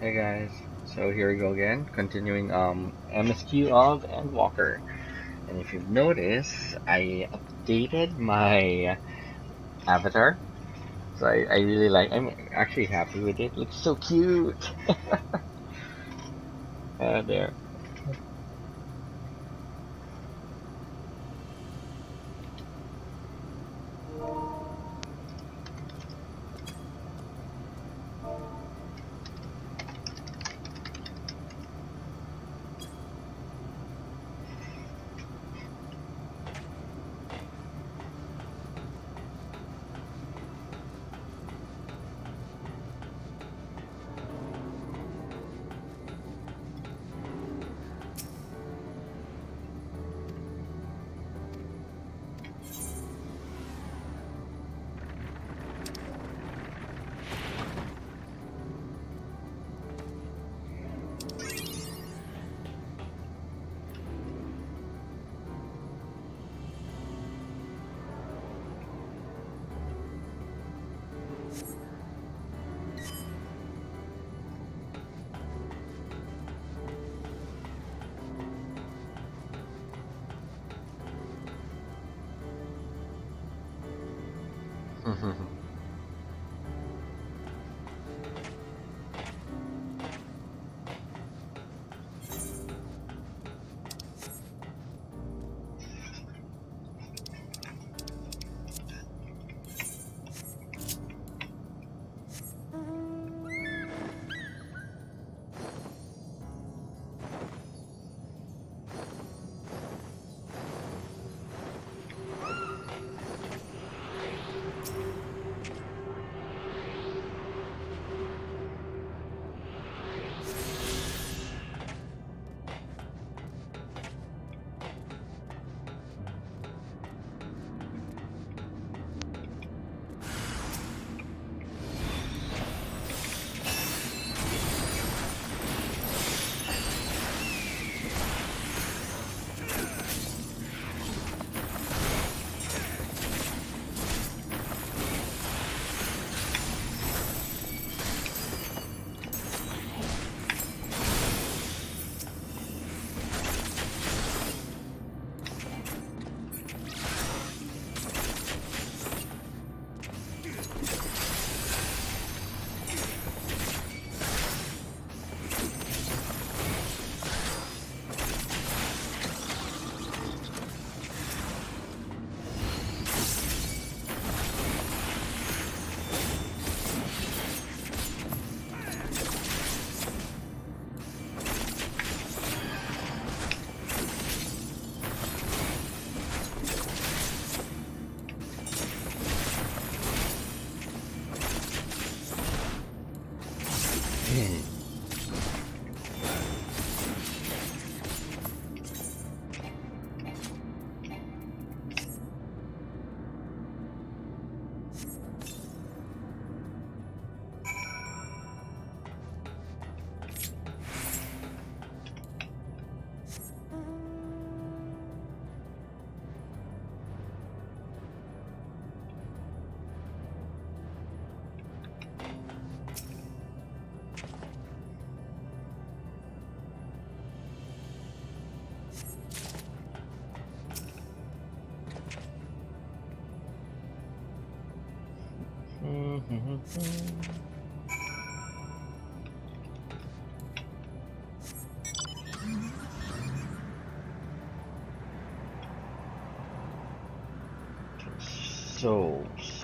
Hey guys, so here we go again, continuing MSQ of Endwalker. And if you've noticed, I updated my avatar. So I really I'm actually happy with it. Looks so cute. There.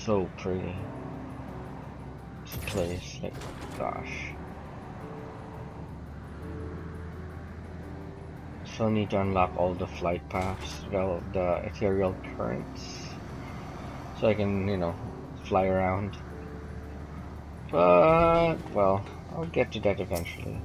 So pretty. This place, like, gosh. So need to unlock all the flight paths, well, the ethereal currents, so I can, fly around. But, well, I'll get to that eventually.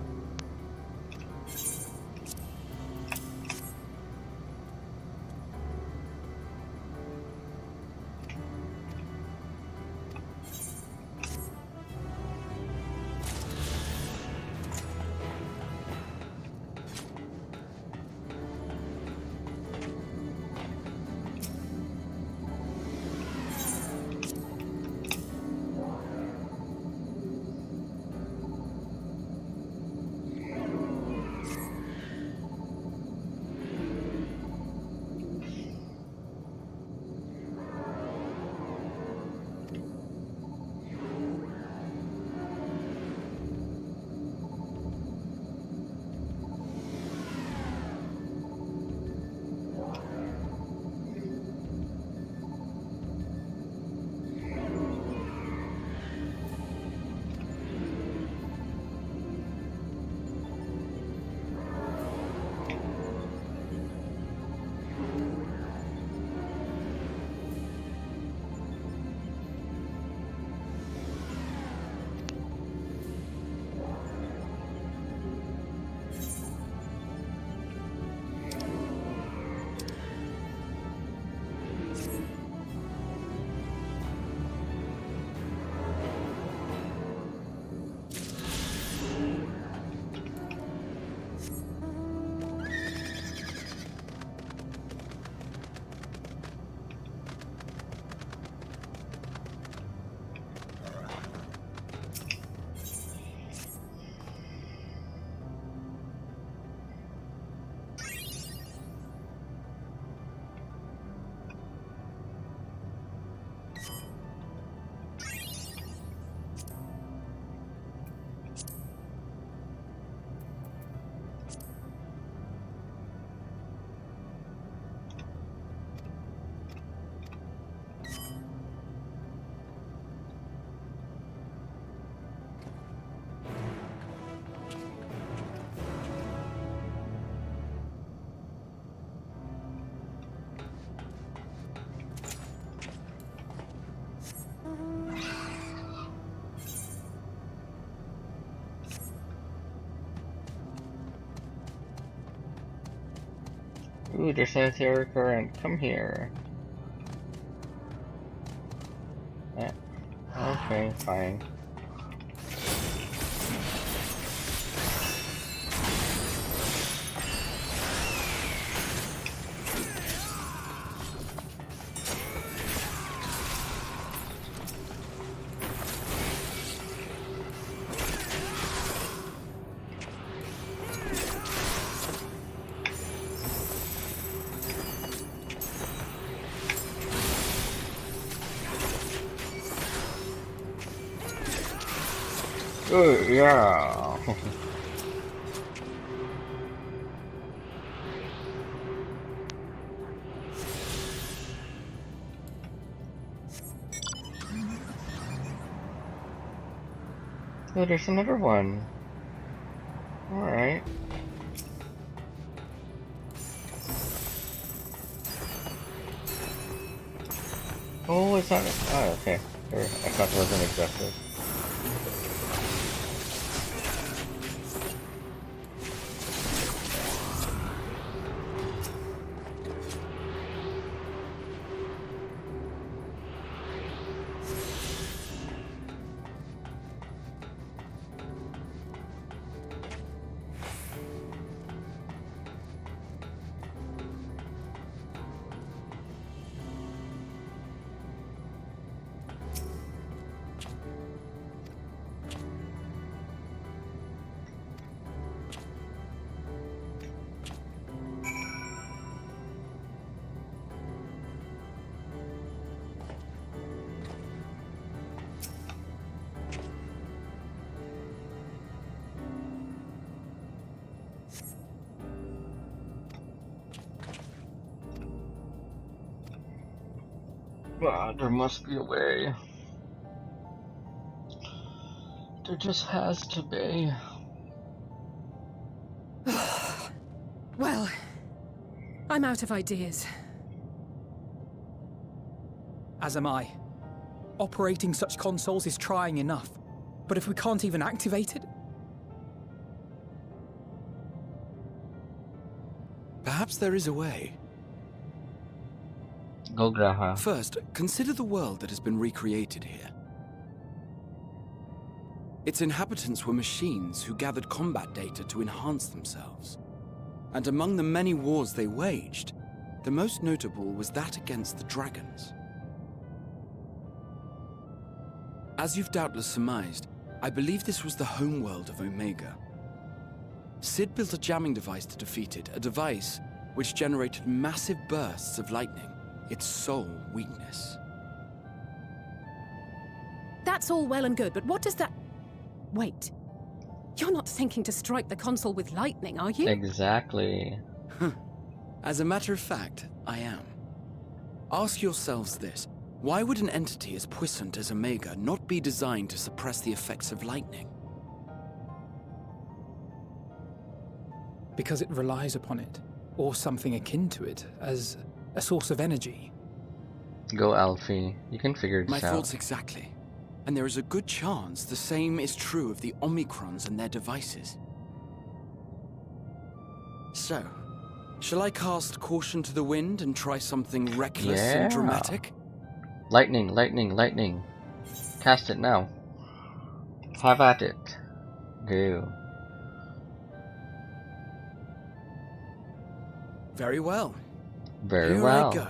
Ooh, there's a zero current. Come here. Okay, fine. Oh, yeah. Oh, there's another one. Alright. Oh, it's not. Oh, okay. I thought it was an objective. Ah, there must be a way. There just has to be. Well, I'm out of ideas. As am I. Operating such consoles is trying enough, but if we can't even activate it... Perhaps there is a way. Go Graha. First, consider the world that has been recreated here. Its inhabitants were machines who gathered combat data to enhance themselves. And among the many wars they waged, the most notable was that against the dragons. As you've doubtless surmised, I believe this was the homeworld of Omega. Sid built a jamming device to defeat it, a device which generated massive bursts of lightning, its sole weakness. That's all well and good, but what does that... Wait. You're not thinking to strike the console with lightning, are you? Exactly. As a matter of fact, I am. Ask yourselves this. Why would an entity as puissant as Omega not be designed to suppress the effects of lightning? Because it relies upon it, or something akin to it, as a source of energy. Go Alfie. You can figure this My out. thoughts exactly. And there is a good chance the same is true of the Omicrons and their devices. So, shall I cast caution to the wind and try something reckless and dramatic? Lightning, lightning, lightning. Cast it now. Have at it. Go. Very well. Very Here well. I go.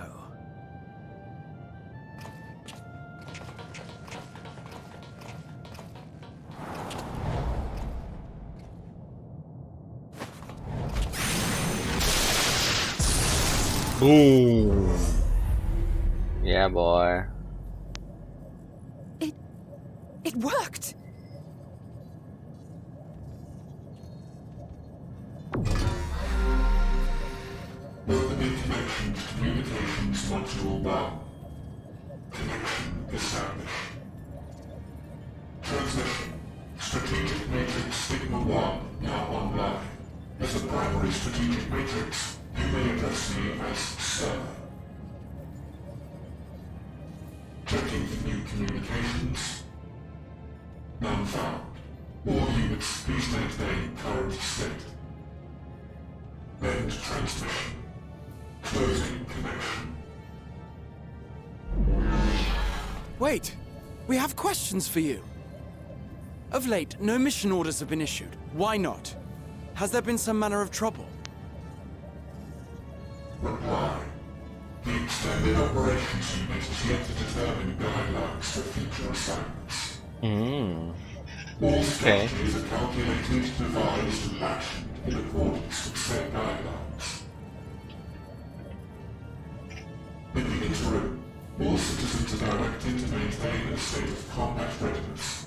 Boom. Yeah, boy. It worked! Welcome information to Communications Module 1. Connection established. Transmission. Strategic Matrix Signal 1 now online. As a primary strategic matrix, you may address me as Sir. Checking the new communications. None found. All units, please maintain current state. End transmission. Closing connection. Wait! We have questions for you. Of late, no mission orders have been issued. Why not? Has there been some manner of trouble? Reply. The Extended Operations Unit is yet to determine guidelines for future assignments. All strategies are calculated, devised, and actioned in accordance with said guidelines. In the interim, all citizens are directed to maintain a state of combat readiness.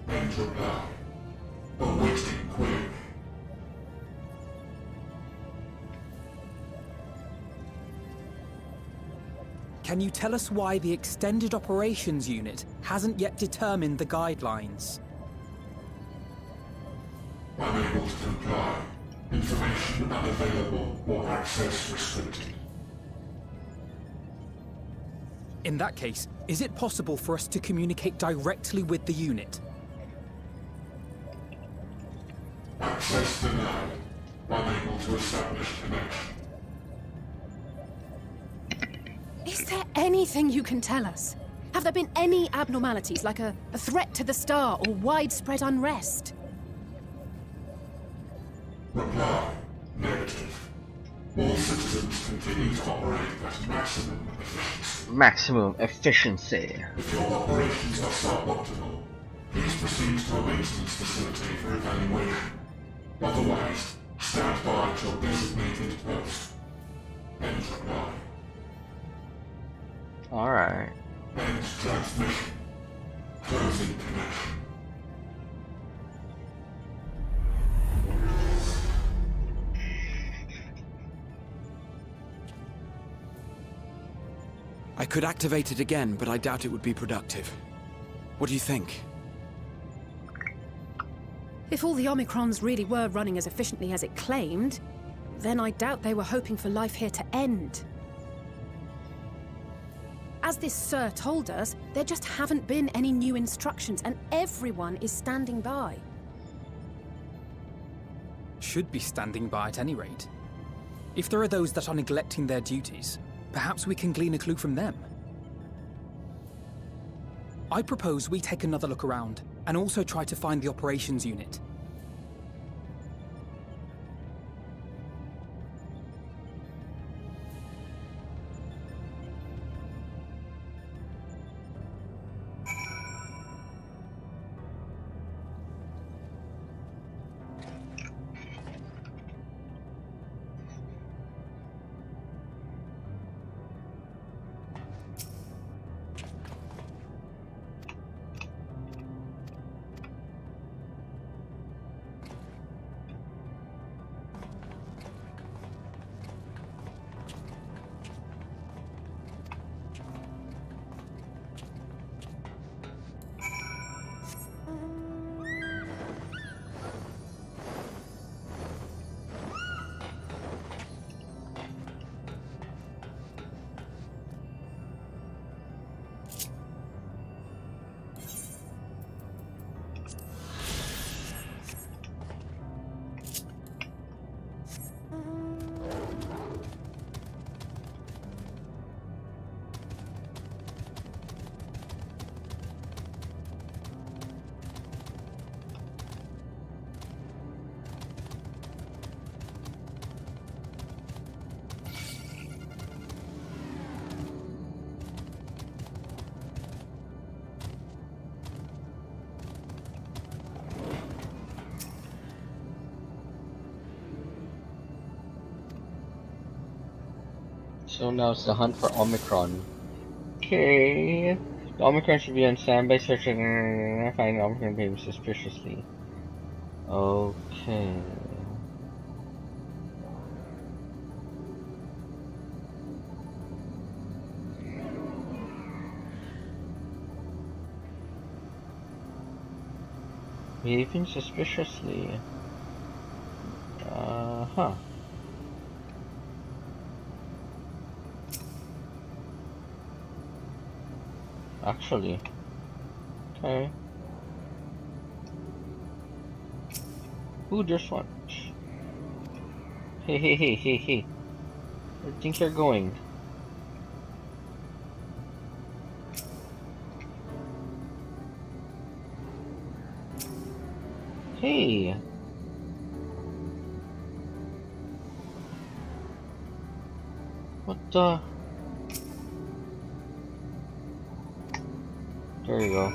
End reply. Awaiting query. Can you tell us why the Extended Operations Unit hasn't yet determined the guidelines? Unable to comply. Information unavailable or access restricted. In that case, is it possible for us to communicate directly with the unit? Access denied. Unable to establish connection. Is there anything you can tell us? Have there been any abnormalities, like a threat to the star or widespread unrest? Reply. Negative. All citizens continue to operate at maximum efficiency. Maximum efficiency. If your operations are suboptimal, please proceed to a maintenance facility for evaluation. Otherwise, stand by at your designated post. End reply. Alright. End transmission. Closing connection. I could activate it again, but I doubt it would be productive. What do you think? If all the Omicrons really were running as efficiently as it claimed, then I doubt they were hoping for life here to end. As this Sir told us, there just haven't been any new instructions, and everyone is standing by. Should be standing by at any rate. If there are those that are neglecting their duties, perhaps we can glean a clue from them. I propose we take another look around, and also try to find the operations unit. So now it's the hunt for Omicron. Okay. The Omicron should be on standby, searching and find Omicron behaving suspiciously. Okay. Behaving suspiciously. Huh. Actually. Okay. Ooh, there's one. Hey, hey, hey, hey, hey. Where do you think you're going? Hey! What the? There you go.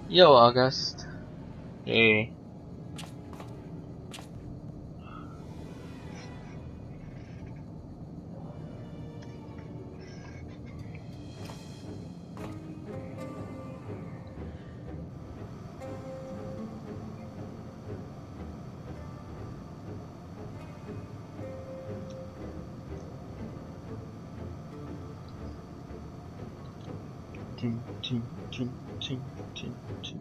Yo, August. Hey. Ting, ting, ting, ting, ting, ting.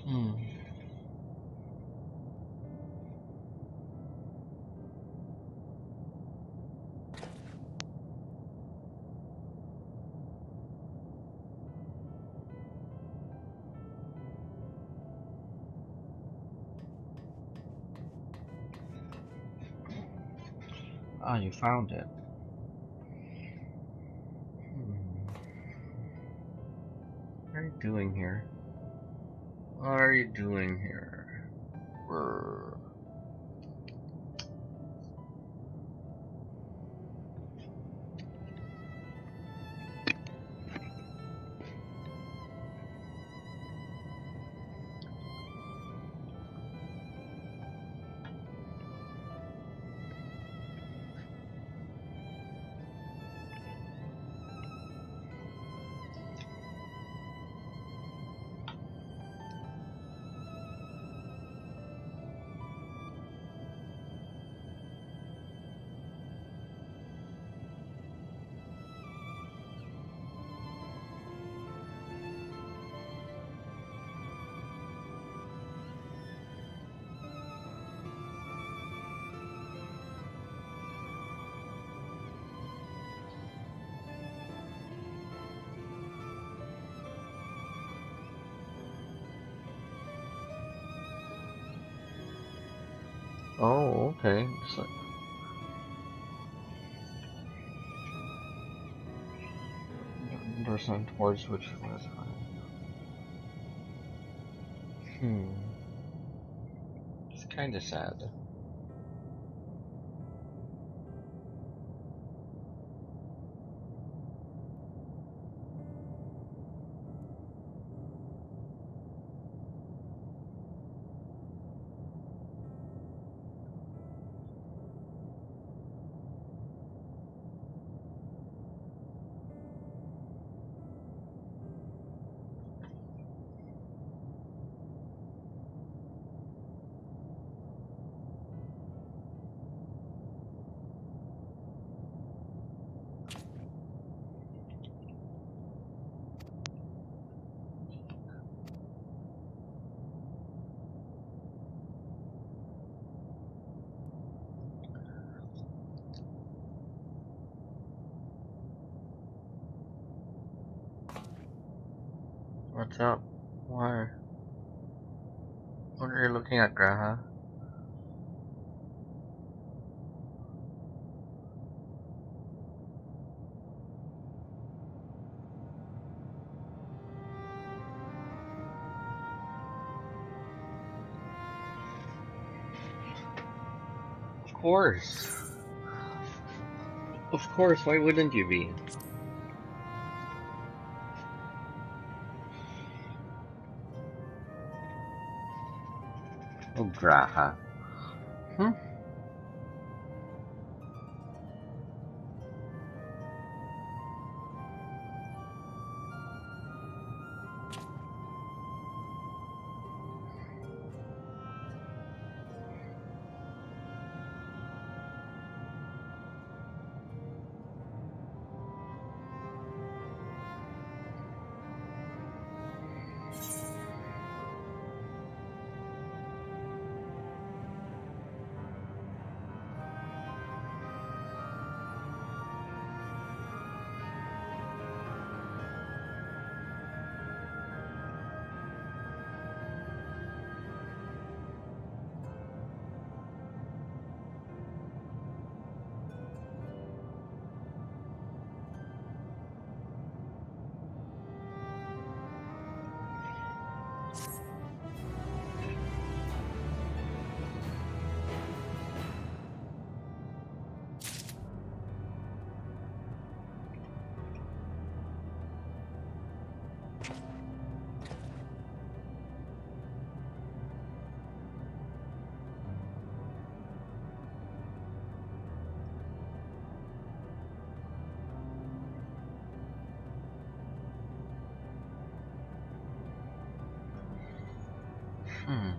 Hmm. Ah, you found it. Hmm. What are you doing here? What are you doing here? Brr. Oh, okay. It's like person towards which was it's kind of sad. What's up? Why? What are you looking at, Graha? Of course. Of course, why wouldn't you be? Oh, Graha. Hmm? Hmm.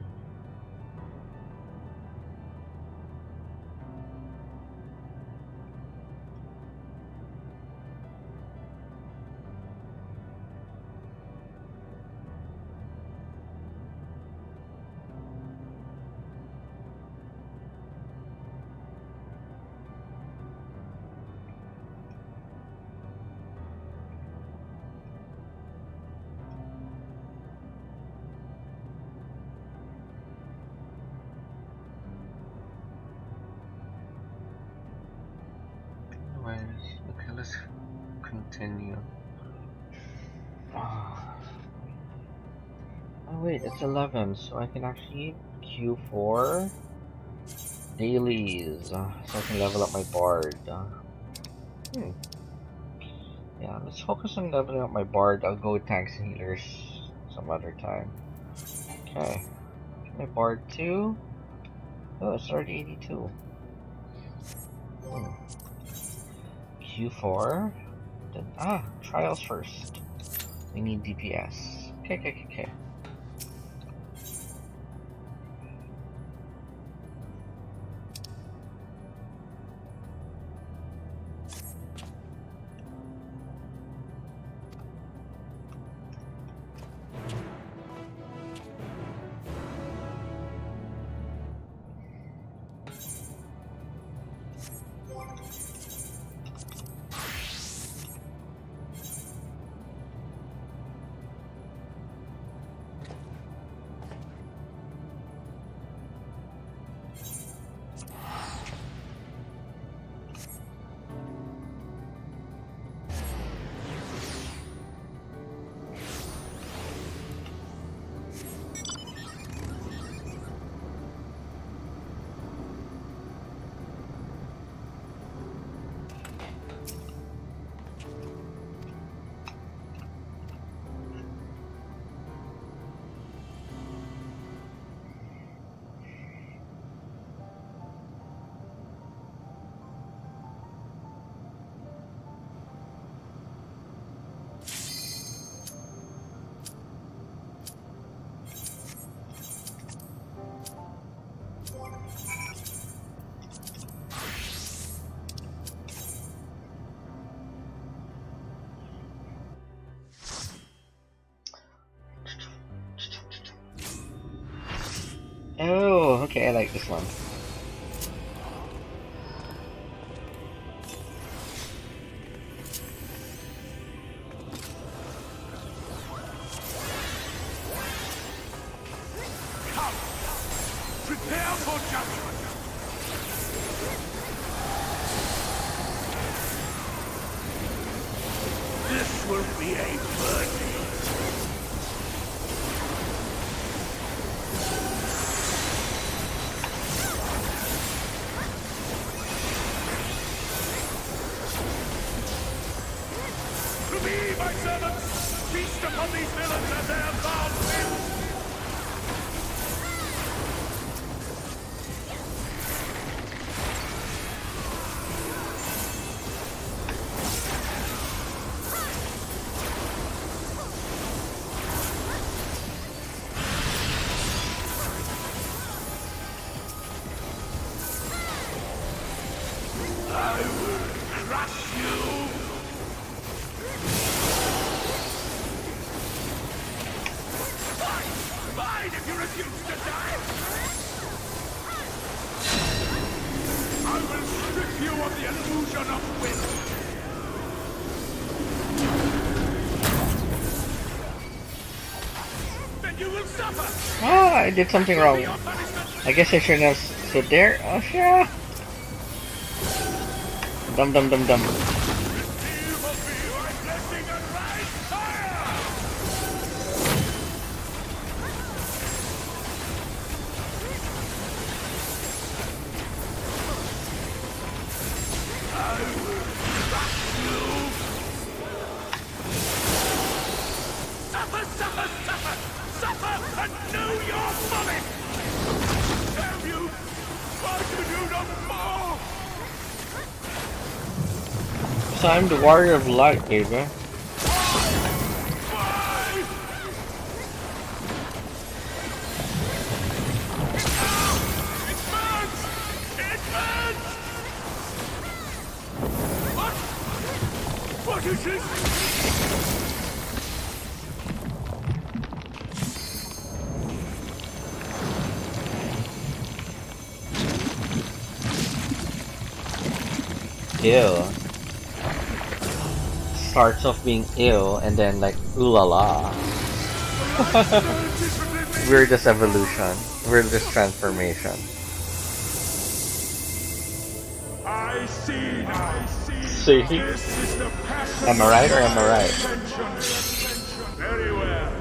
Anyways, okay, let's continue. Oh, wait, it's 11, so I can actually Q4 dailies, so I can level up my bard. Hmm. Yeah, let's focus on leveling up my bard. I'll go with tanks and healers some other time. Okay. My bard 2. Oh, it's already 82. Hmm. Q4. Then, trials first. We need DPS. Okay. Oh, okay, I like this one. Prepare for judgment! This will be a burden. To me, my servants! Feast upon these villains as they have found sin! I will crush you! Fine if you refuse to die! I will strip you of the illusion of will! Then you will suffer! Ah, I did something wrong. I guess I shouldn't have stood there. Oh, yeah. Dum dum dum dum. Suffer, suffer, suffer! Suffer and know your folly! Damn you! Why do you not more? So I'm the warrior of light, baby. Why? It burns! It burns! What? What is this? Ew. Starts off being ew and then like ooh la la. Weirdest evolution. Weirdest transformation. I see now. See? This is the passion. Am I right or am I right? Very well.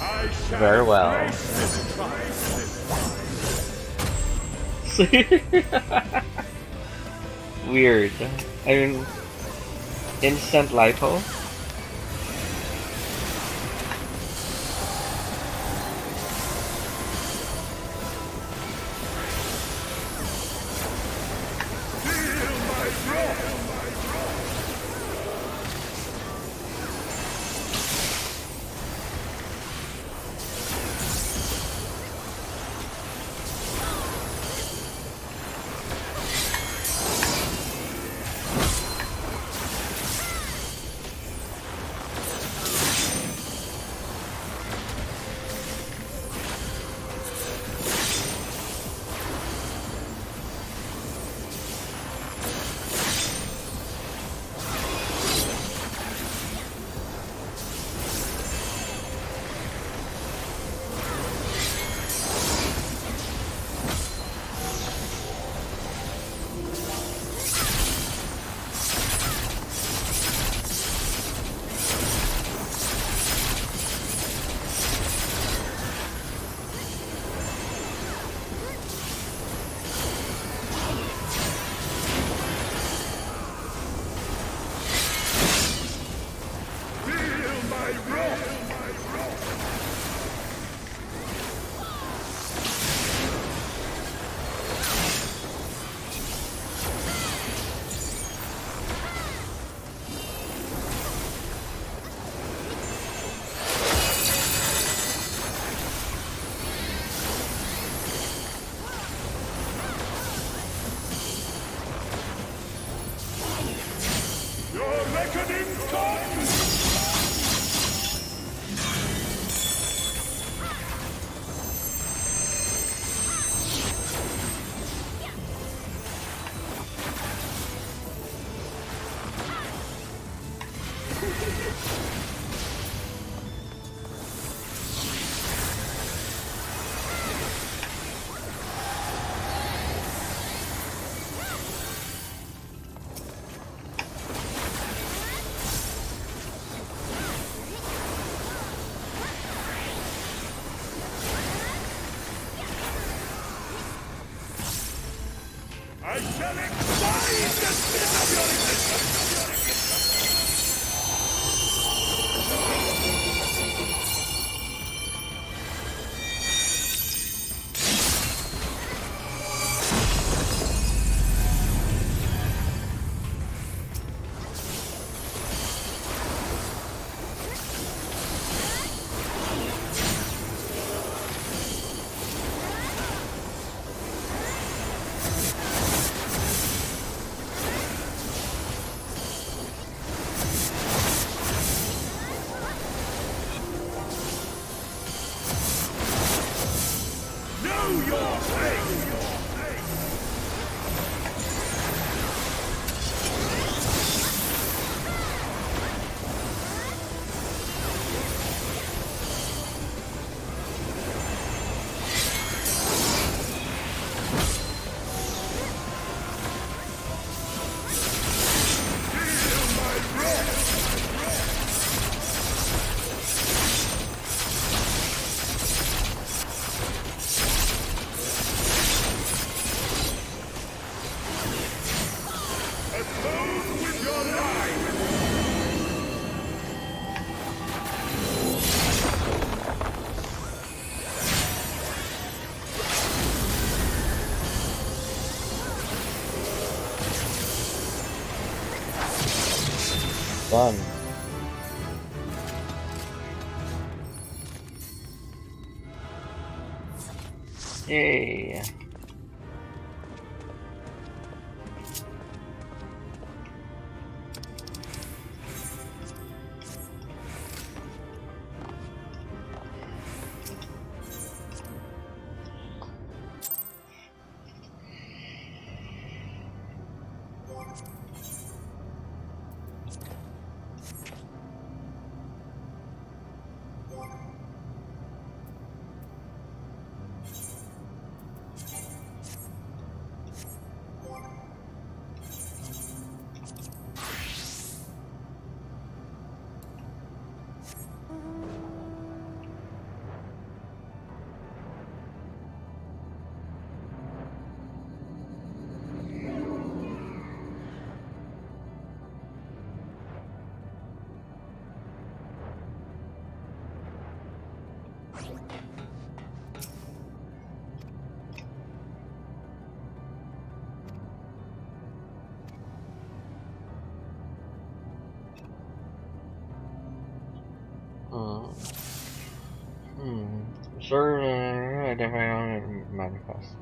I shall Very well. embrace this trial. See? Weird. I mean, instant lipo. I shall expiate the sin of your existence! Done. Yay. Sure, I definitely manifests.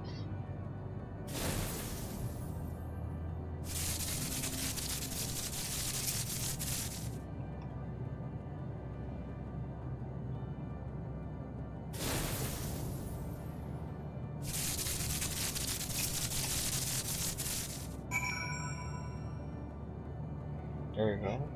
There you go.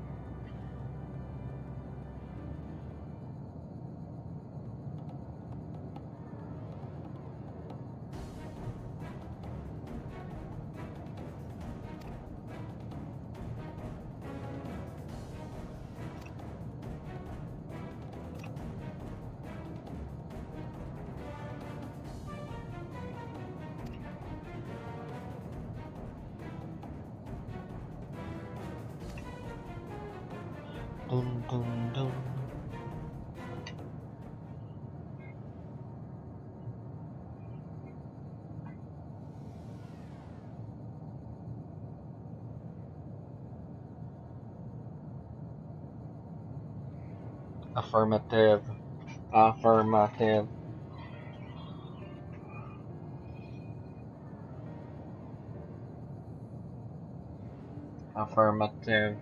Dun, dun, dun. Affirmative. Affirmative. Affirmative.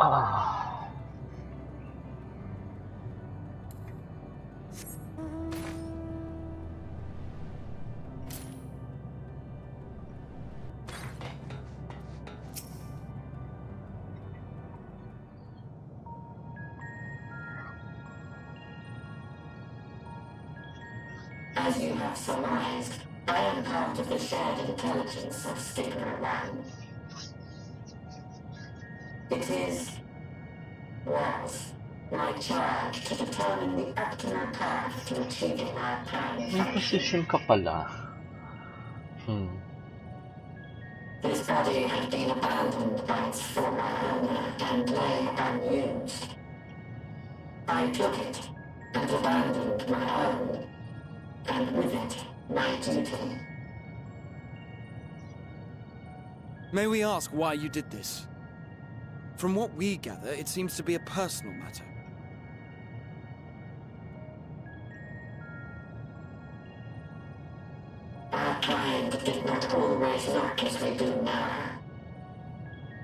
Ah. As you have surmised, I am part of the shared intelligence of Stigma 1. It was my charge to determine the optimal path to achieving our planned May position ka pala. This body had been abandoned by its former owner and lay unused. I took it and abandoned my own, and with it, my duty. May we ask why you did this? From what we gather, it seems to be a personal matter. Our kind did not always look as we do now.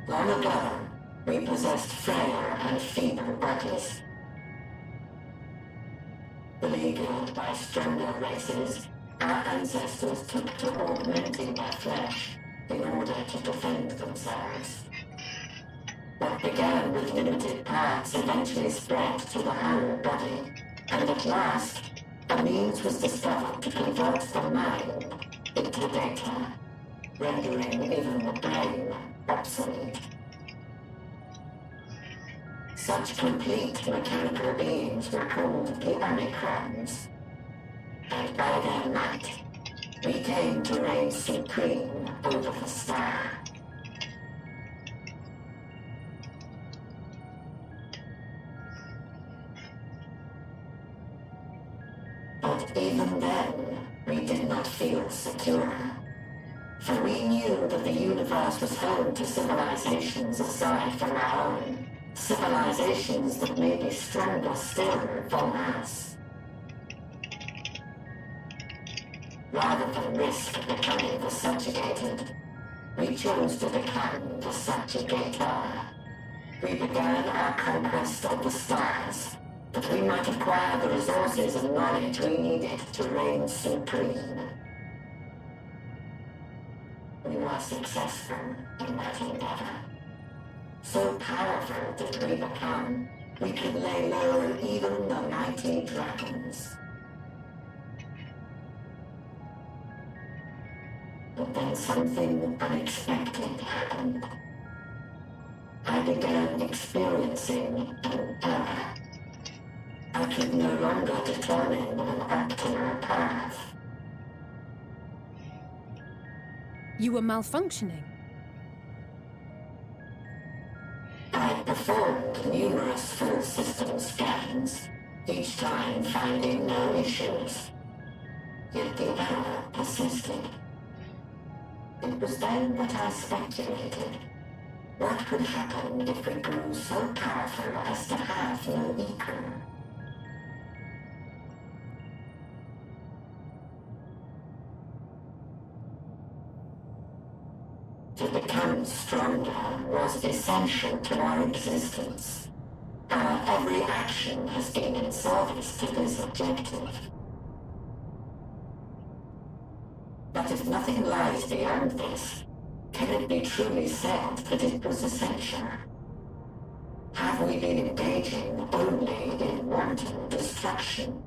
Long ago, we possessed frail and feeble bodies. Beleaguered by stronger races, our ancestors took to augmenting their flesh in order to defend themselves. What began with limited parts eventually spread to the whole body, and at last, a means was discovered to convert the mind into data, rendering even the brain obsolete. Such complete mechanical beings were called the Omicrons, and by their might, we came to reign supreme over the star. But even then, we did not feel secure. For we knew that the universe was home to civilizations aside from our own. Civilizations that may be stronger still than us. Rather than risk becoming the subjugated, we chose to become the subjugator. We began our conquest of the stars, that we might acquire the resources and knowledge we needed to reign supreme. We were successful in that endeavor. So powerful did we become, we could lay low even the mighty dragons. But then something unexpected happened. I began experiencing an error. I could no longer determine an optimal path. You were malfunctioning. I performed numerous full system scans, each time finding no issues. Yet the error persisted. It was then that I speculated. What could happen if we grew so powerful as to have no equal? To become stronger was essential to our existence. Our every action has been in service to this objective. But if nothing lies beyond this, can it be truly said that it was essential? Have we been engaging only in wanton destruction?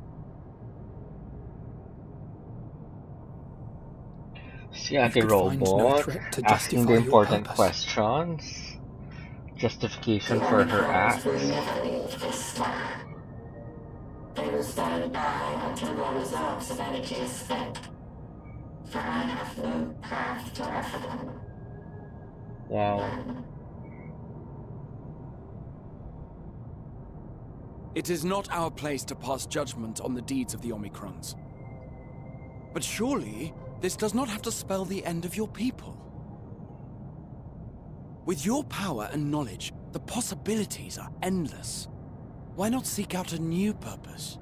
See the could find no robot threat to asking the justify your important purpose. questions. Justification The for her Omicrons acts. will never leave this star. They will stand by until their reserves of energy is spent. For I have no path to offer them. Wow. It is not our place to pass judgment on the deeds of the Omicrons. But surely, this does not have to spell the end of your people. With your power and knowledge, the possibilities are endless. Why not seek out a new purpose?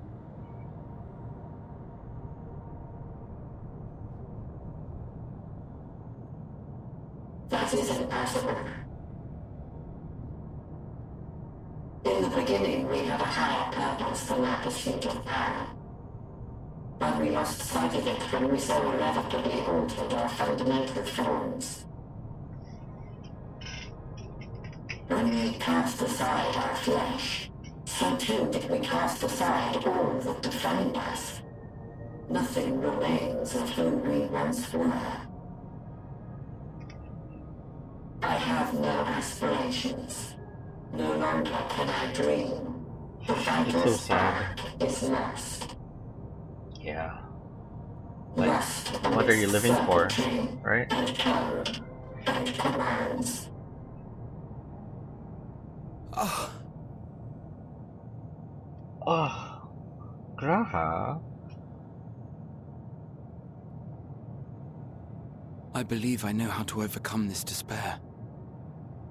That is impossible. In the beginning, we had a higher purpose than our pursuit of power. But we lost sight of it when we so irrevocably altered our fundamental forms. When we cast aside our flesh, so too did we cast aside all that defined us. Nothing remains of who we once were. I have no aspirations. No longer can I dream. The vital so spark is lost. Yeah. Like, what are you living for, right? And code and commands. Oh, Graha. I believe I know how to overcome this despair.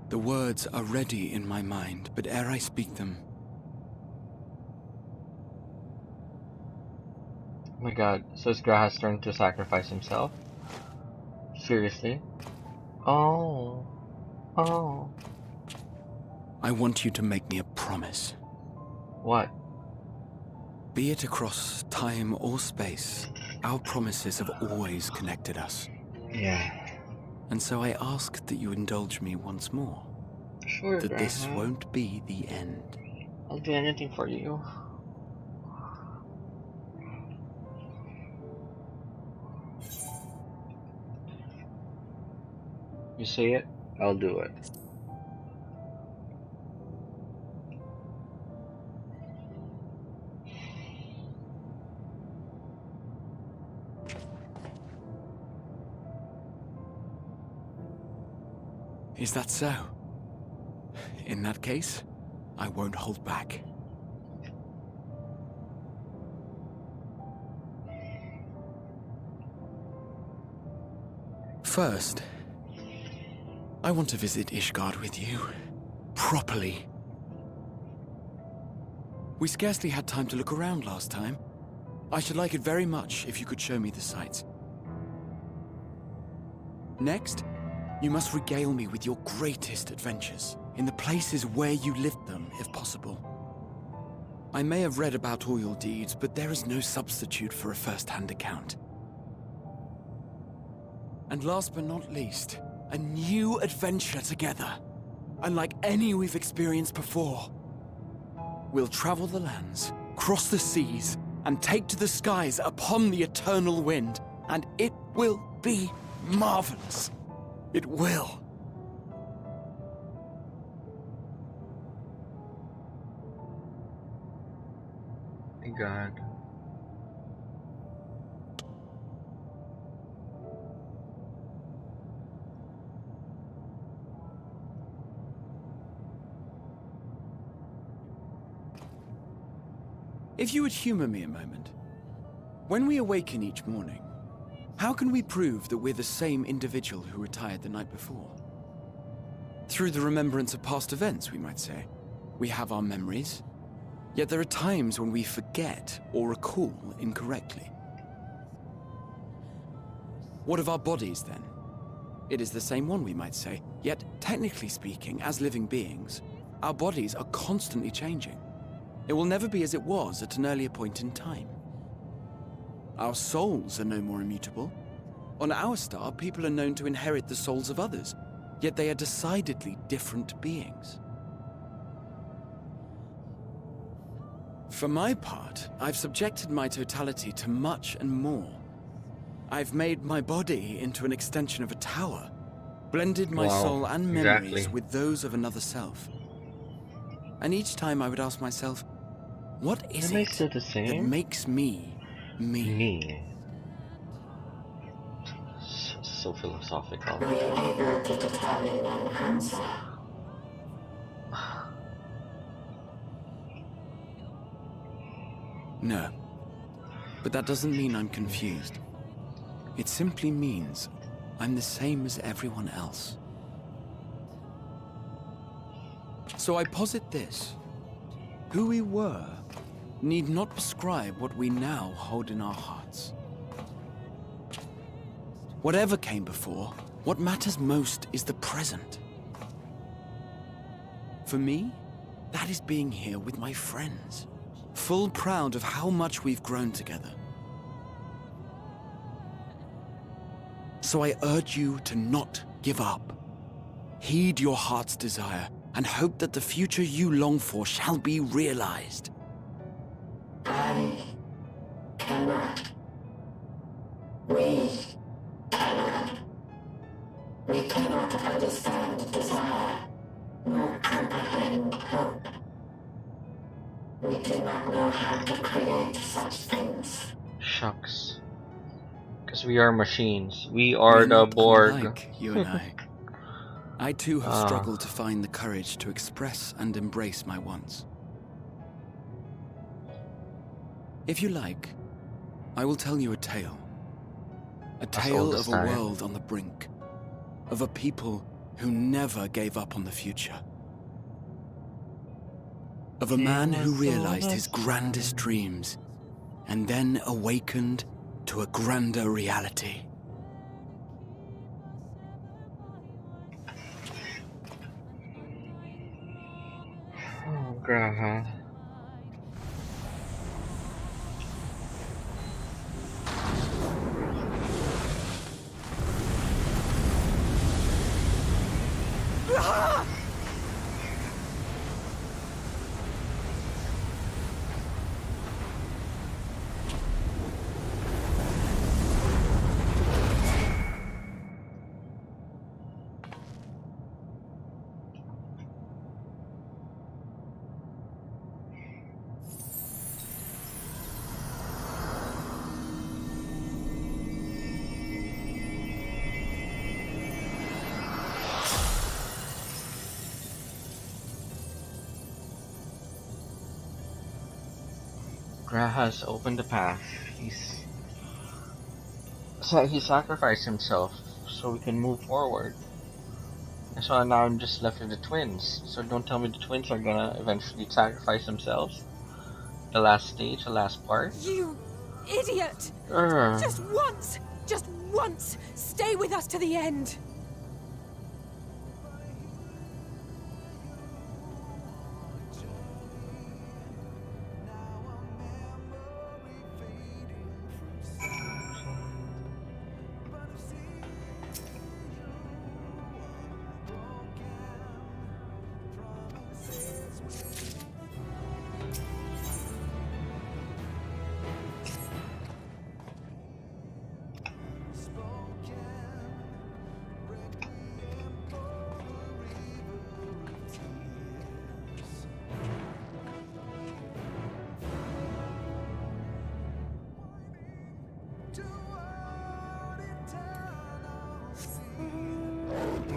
The words are ready in my mind, but ere I speak them... Oh my god, so is Graha's turn to sacrifice himself? Seriously? Oh. Oh. I want you to make me a promise. What? Be it across time or space, our promises have always connected us. Yeah. And so I ask that you indulge me once more. Sure, That this Graha. won't be the end. I'll do anything for you. You say it, I'll do it. Is that so? In that case, I won't hold back. First, I want to visit Ishgard with you. Properly. We scarcely had time to look around last time. I should like it very much if you could show me the sights. Next, you must regale me with your greatest adventures, in the places where you lived them, if possible. I may have read about all your deeds, but there is no substitute for a first-hand account. And last but not least, a new adventure together, unlike any we've experienced before. We'll travel the lands, cross the seas, and take to the skies upon the eternal wind, and it will be marvelous. It will. Thank God. If you would humor me a moment. When we awaken each morning, how can we prove that we're the same individual who retired the night before? Through the remembrance of past events, we might say. We have our memories, yet there are times when we forget or recall incorrectly. What of our bodies, then? It is the same one, we might say, yet technically speaking, as living beings, our bodies are constantly changing. It will never be as it was at an earlier point in time. Our souls are no more immutable. On our star, people are known to inherit the souls of others, yet they are decidedly different beings. For my part, I've subjected my totality to much and more. I've made my body into an extension of a tower, blended my soul and memories with those of another self. And each time I would ask myself, what is it that makes me me? So philosophical. We are able to determine an answer. No. But that doesn't mean I'm confused. It simply means I'm the same as everyone else. So I posit this. Who we were need not prescribe what we now hold in our hearts. Whatever came before, what matters most is the present. For me, that is being here with my friends, full proud of how much we've grown together. So I urge you to not give up. Heed your heart's desire and hope that the future you long for shall be realized. I cannot. We cannot. We cannot understand desire, nor comprehend hope. We do not know how to create such things. Shucks. Because we are machines. We We're are the not Borg. unlike you and I. I too have struggled to find the courage to express and embrace my wants. If you like, I will tell you a tale. A tale of a world on the brink. Of a people who never gave up on the future. Of a man who realized his grandest dreams and then awakened to a grander reality. Oh, Graha. Graha has opened the path. He sacrificed himself so we can move forward. And so now I'm just left with the twins. So don't tell me the twins are gonna eventually sacrifice themselves. The last stage, the last part. You idiot! Just once, stay with us to the end.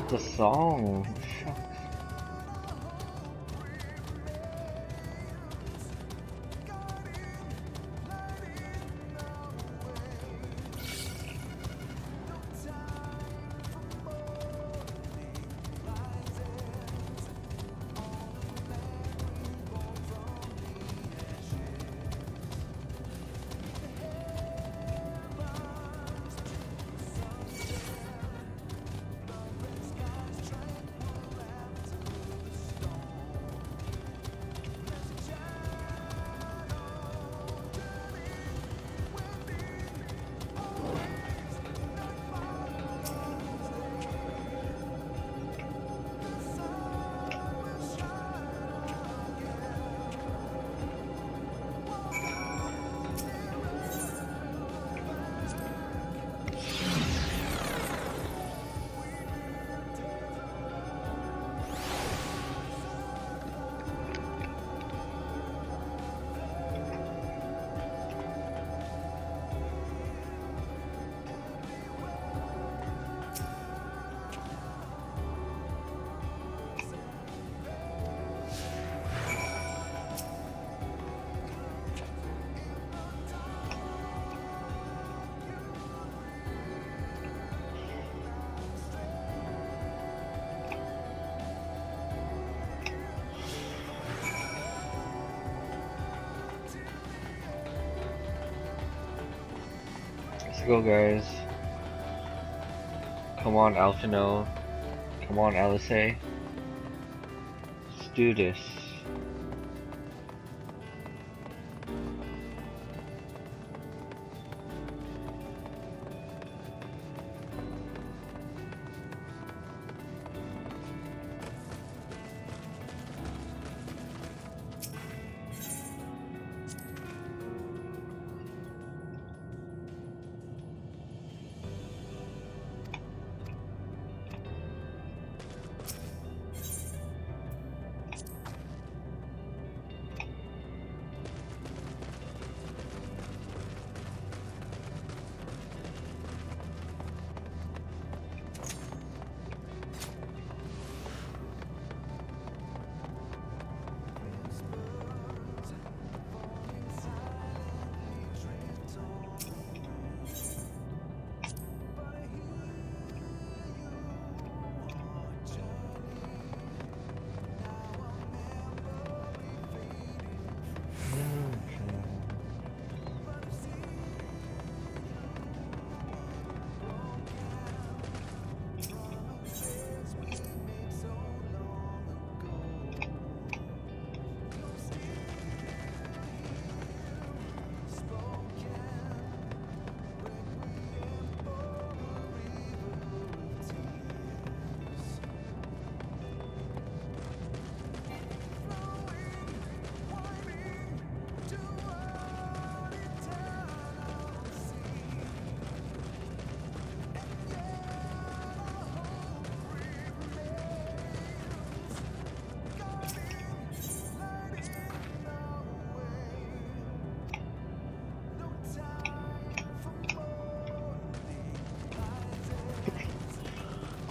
The song. Let's go, guys. Come on, Alphino. Come on, Alice. Let's do this.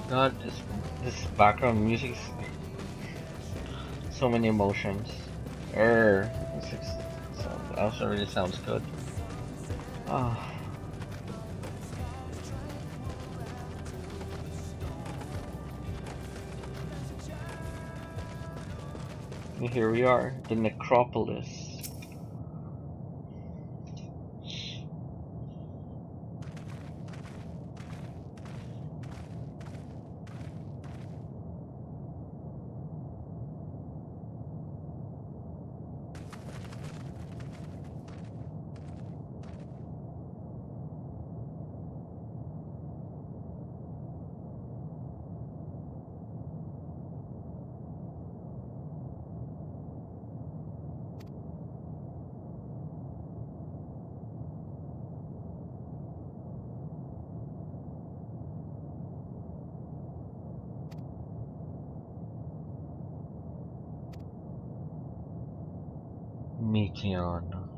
God, this background music, so many emotions. This also really sounds good. Ah. And here we are, the necropolis. Meteon.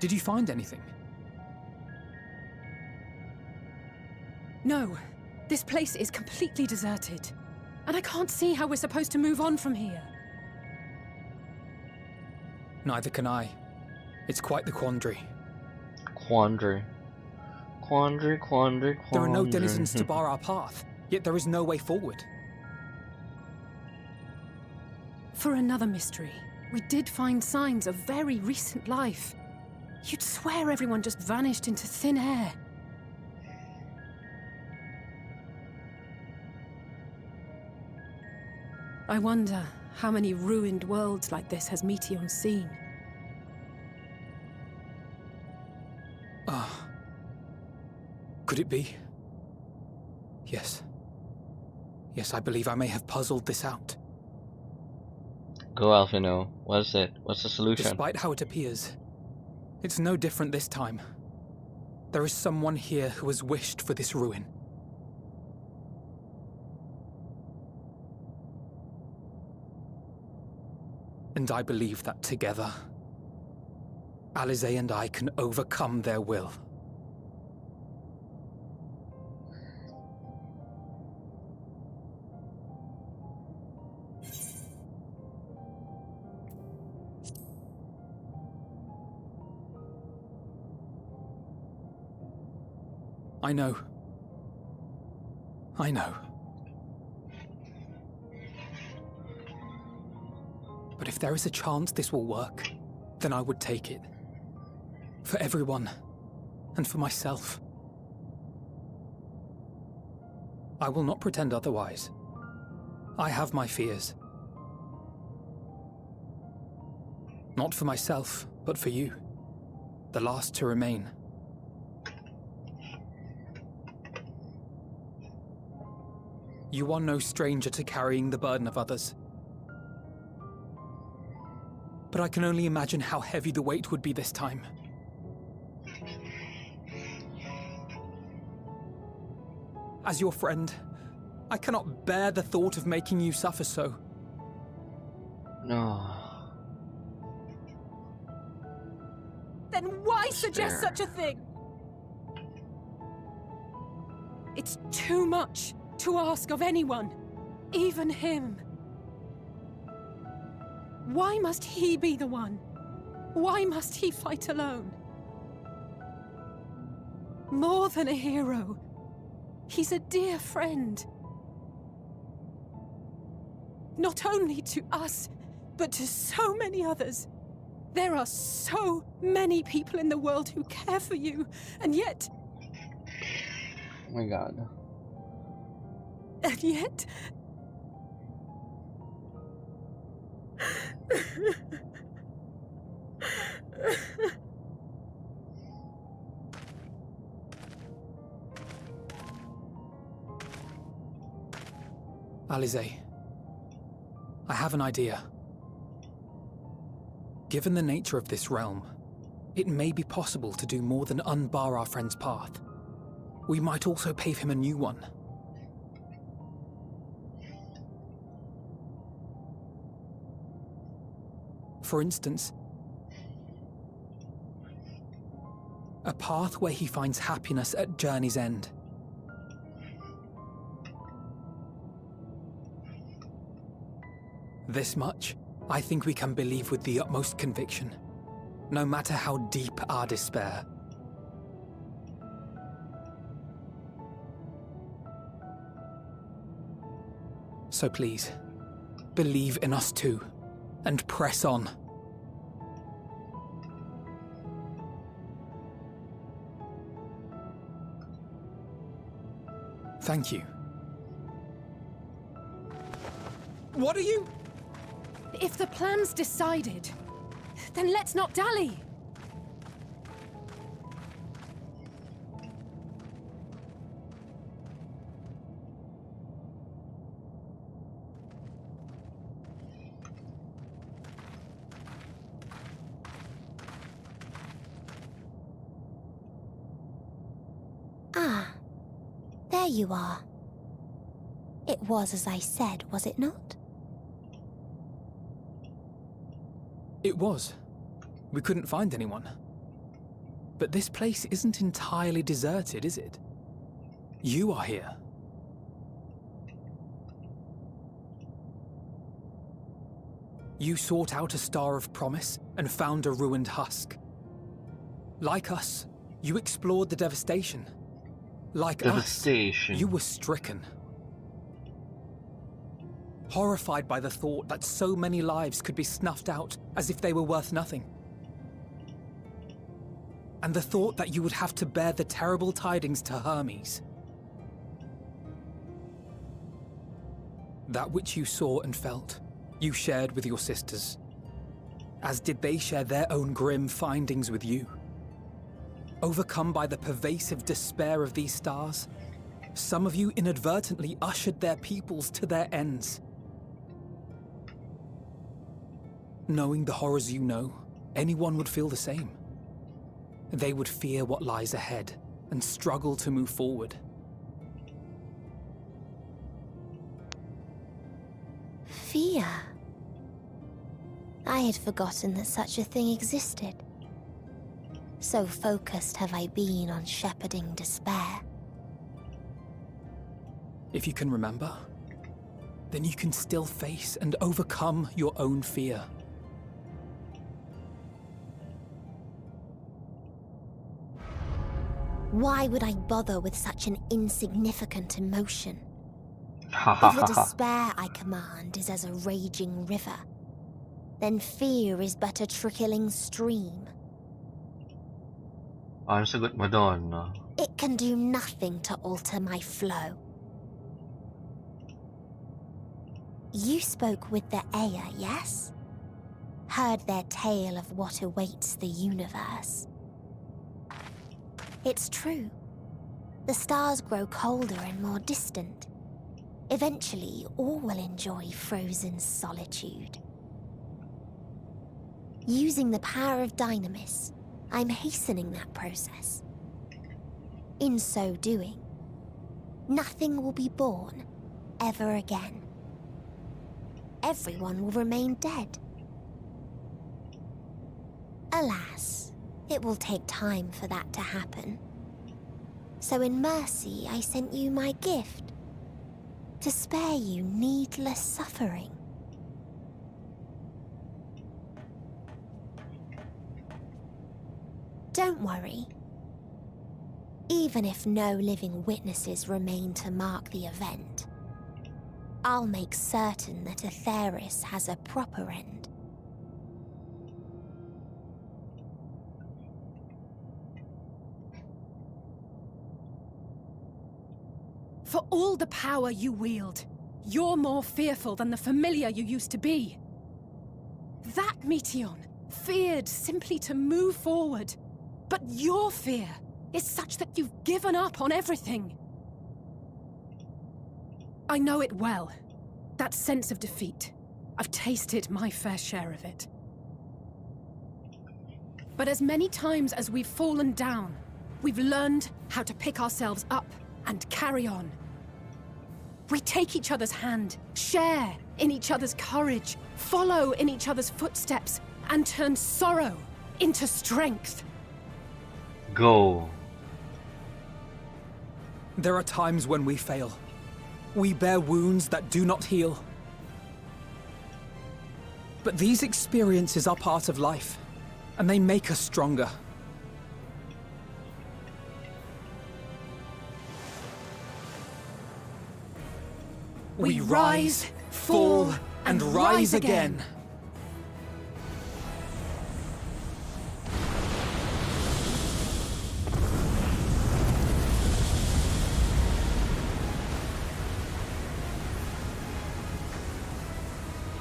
Did you find anything? No. This place is completely deserted. And I can't see how we're supposed to move on from here. Neither can I. It's quite the quandary. Quandary. Quandary. There are no denizens to bar our path, yet there is no way forward. For another mystery, we did find signs of very recent life. You'd swear everyone just vanished into thin air. I wonder how many ruined worlds like this has Meteion seen. Could it be? Yes. Yes, I believe I may have puzzled this out. Go, Alphino. What is it? What's the solution? Despite how it appears, it's no different this time. There is someone here who has wished for this ruin. And I believe that together, Alize and I can overcome their will. I know. I know. But if there is a chance this will work, then I would take it. For everyone, and for myself. I will not pretend otherwise. I have my fears. Not for myself, but for you. The last to remain. You are no stranger to carrying the burden of others. But I can only imagine how heavy the weight would be this time. As your friend, I cannot bear the thought of making you suffer so. No. Then why suggest such a thing? It's too much to ask of anyone, even him. Why must he be the one? Why must he fight alone? More than a hero, he's a dear friend. Not only to us, but to so many others. There are so many people in the world who care for you, and yet... Oh my god. And yet... Alize, I have an idea. Given the nature of this realm, it may be possible to do more than unbar our friend's path. We might also pave him a new one. For instance, a path where he finds happiness at journey's end. This much, I think we can believe with the utmost conviction, no matter how deep our despair. So please, believe in us too, and press on. Thank you. What are you? If the plan's decided, then let's not dally. Ah, there you are. It was as I said, was it not? It was. We couldn't find anyone. But this place isn't entirely deserted, is it? You are here. You sought out a star of promise and found a ruined husk. Like us, you explored the devastation. Like us, you were stricken. Horrified by the thought that so many lives could be snuffed out as if they were worth nothing. And the thought that you would have to bear the terrible tidings to Hermes. That which you saw and felt, you shared with your sisters, as did they share their own grim findings with you. Overcome by the pervasive despair of these stars, some of you inadvertently ushered their peoples to their ends. Knowing the horrors you know, anyone would feel the same. They would fear what lies ahead and struggle to move forward. Fear? I had forgotten that such a thing existed. So focused have I been on shepherding despair. If you can remember, then you can still face and overcome your own fear. Why would I bother with such an insignificant emotion? If the despair I command is as a raging river, then fear is but a trickling stream. Ang sagot mo doon, no? It can do nothing to alter my flow. You spoke with the Aya, yes? Heard their tale of what awaits the universe. It's true. The stars grow colder and more distant. Eventually, all will enjoy frozen solitude. Using the power of Dynamis, I'm hastening that process. In so doing, nothing will be born ever again. Everyone will remain dead. Alas, it will take time for that to happen. So in mercy, I sent you my gift, to spare you needless suffering. Don't worry. Even if no living witnesses remain to mark the event, I'll make certain that Atheris has a proper end. For all the power you wield, you're more fearful than the familiar you used to be. That Meteion feared simply to move forward. But your fear is such that you've given up on everything. I know it well. That sense of defeat. I've tasted my fair share of it. But as many times as we've fallen down, we've learned how to pick ourselves up and carry on. We take each other's hand, share in each other's courage, follow in each other's footsteps, and turn sorrow into strength. Go. There are times when we fail. We bear wounds that do not heal. But these experiences are part of life, and they make us stronger. We rise, fall, and rise again.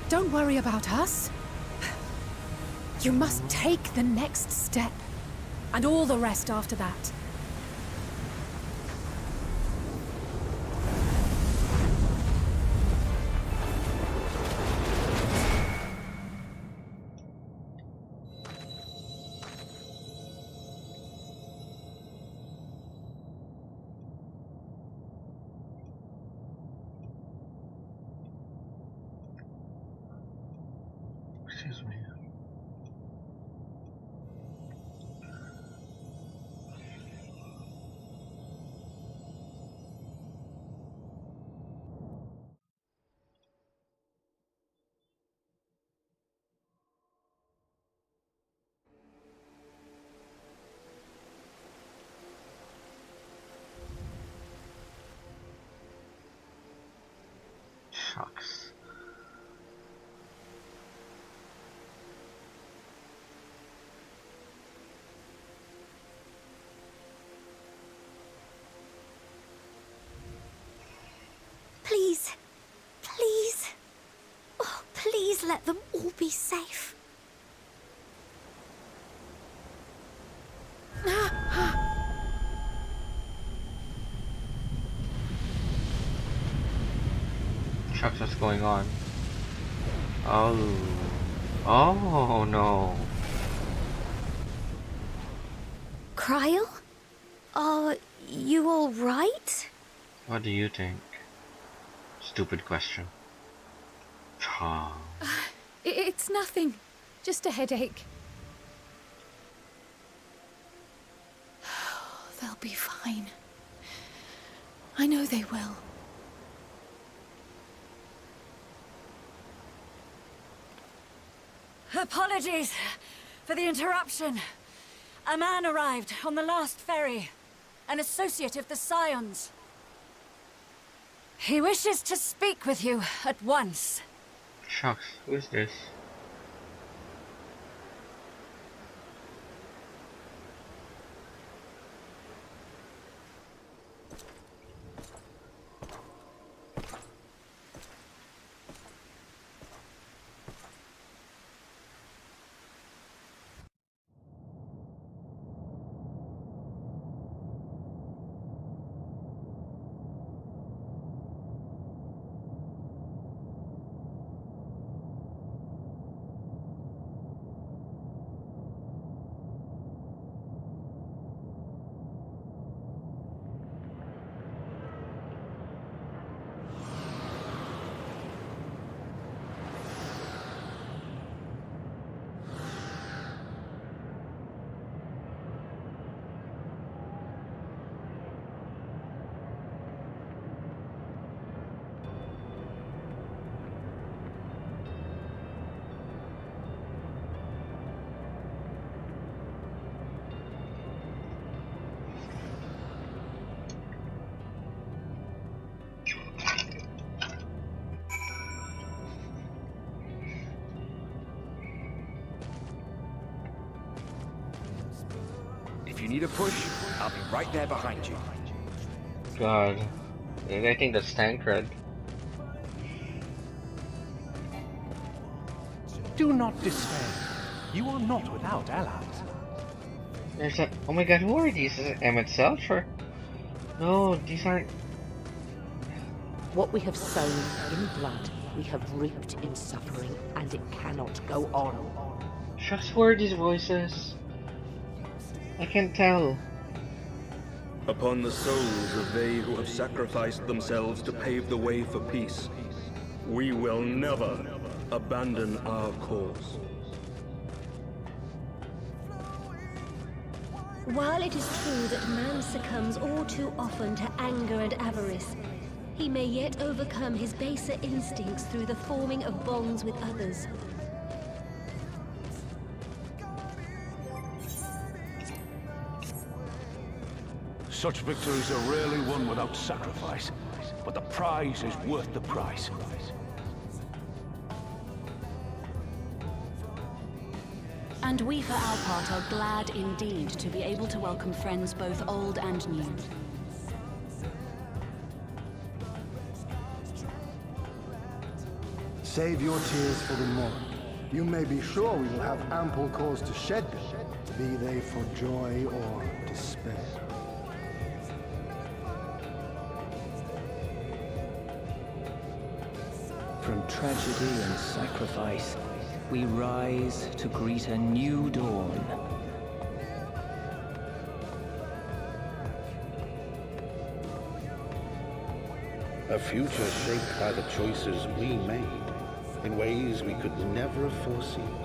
Don't worry about us. You must take the next step, and all the rest after that. Excuse me. Shucks. Please. Please. Oh, please let them all be safe. Shucks, what's going on? Oh. Oh no. Cryle? Are you all right? What do you think? Stupid question. It's nothing. Just a headache. They'll be fine. I know they will. Apologies for the interruption. A man arrived on the last ferry. An associate of the Scions. He wishes to speak with you at once. Shucks, who's this? If you need a push, I'll be right there behind you. God. I think that's Tancred. Do not despair. You are not without allies. There's a... Oh my god, who are these? Is it Emmett Selcher? No, these aren't... What we have sown in blood, we have reaped in suffering, and it cannot go on. Shucks, who are these voices? I can't tell. Upon the souls of they who have sacrificed themselves to pave the way for peace, we will never abandon our cause. While it is true that man succumbs all too often to anger and avarice, he may yet overcome his baser instincts through the forming of bonds with others. Such victories are rarely won without sacrifice, but the prize is worth the price. And we, for our part, are glad indeed to be able to welcome friends both old and new. Save your tears for the morrow. You may be sure we will have ample cause to shed them, be they for joy or despair. From tragedy and sacrifice, we rise to greet a new dawn. A future shaped by the choices we made, in ways we could never have foreseen.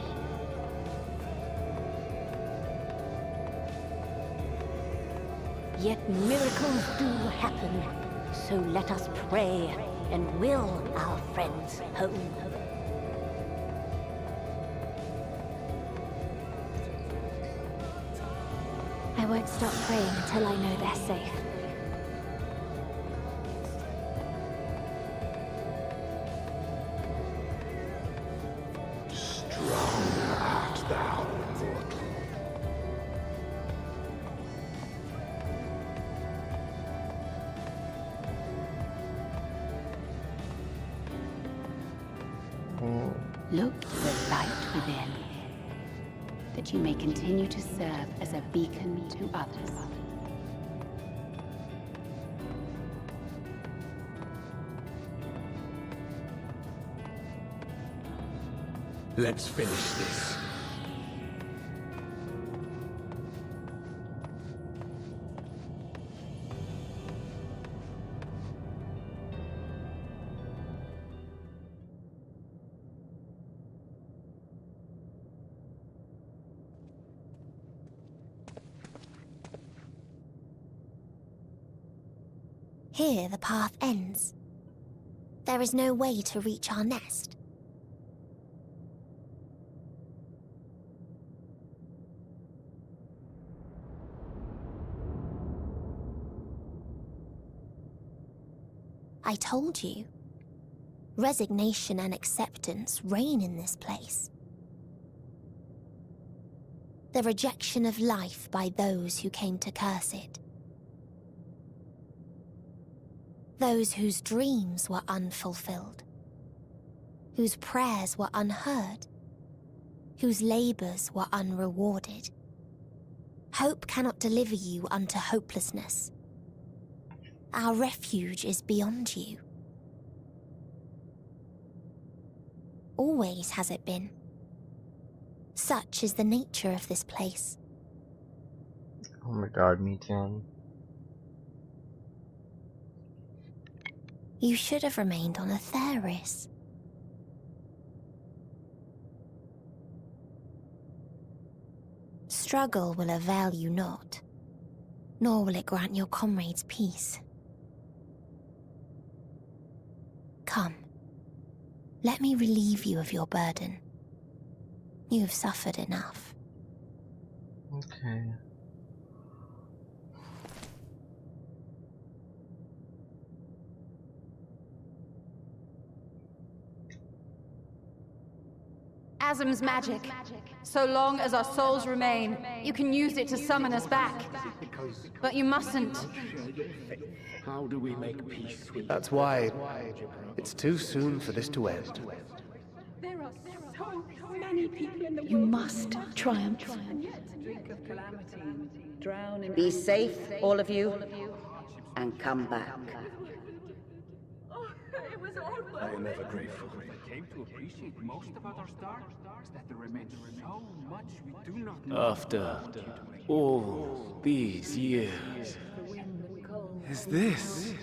Yet miracles do happen, so let us pray and will our friends home. I won't stop praying until I know they're safe. Look to the light within, that you may continue to serve as a beacon to others. Let's finish this. Here the path ends. There is no way to reach our nest. I told you. Resignation and acceptance reign in this place. The rejection of life by those who came to curse it. Those whose dreams were unfulfilled. Whose prayers were unheard. Whose labors were unrewarded. Hope cannot deliver you unto hopelessness. Our refuge is beyond you. Always has it been. Such is the nature of this place. Oh my god, Mitian. You should have remained on Atheris. Struggle will avail you not, nor will it grant your comrades peace. Come, let me relieve you of your burden. You have suffered enough. Okay. Asm's magic. So long as our souls remain, you can use it to summon us back. But you mustn't. How do we make peace with... That's why it's too soon for this to end. There are so many people in the world. You must triumph. Be safe, all of you, and come back. I am ever grateful. I came to appreciate most about our star is that there remains so much we do not know. After all these years, is this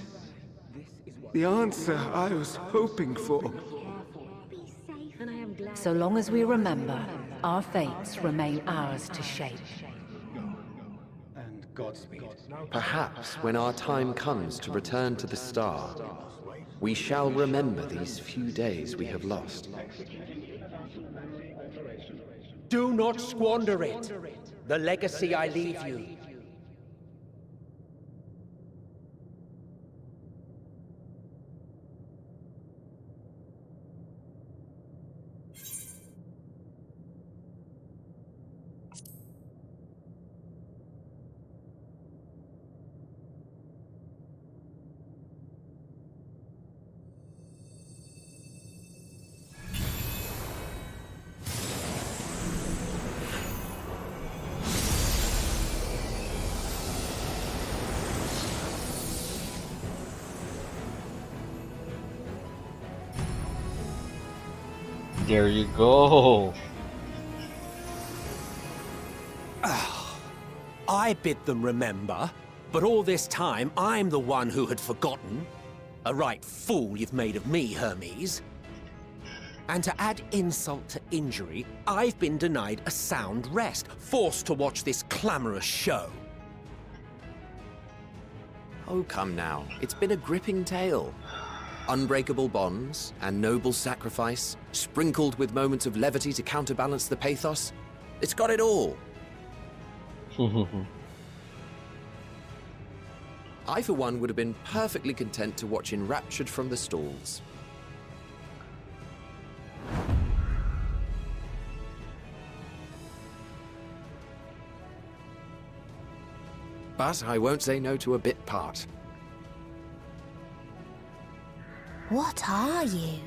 the answer I was hoping for? So long as we remember, our fates remain ours to shape. And Godspeed. Perhaps when our time comes to return to the star, we shall remember these few days we have lost. Do not squander it. The legacy I leave you. There you go. I bid them remember, but all this time I'm the one who had forgotten. A right fool you've made of me, Hermes. And to add insult to injury, I've been denied a sound rest, forced to watch this clamorous show. Oh, come now. It's been a gripping tale. Unbreakable bonds and noble sacrifice, sprinkled with moments of levity to counterbalance the pathos. It's got it all. I, for one, would have been perfectly content to watch enraptured from the stalls. But I won't say no to a bit part. What are you?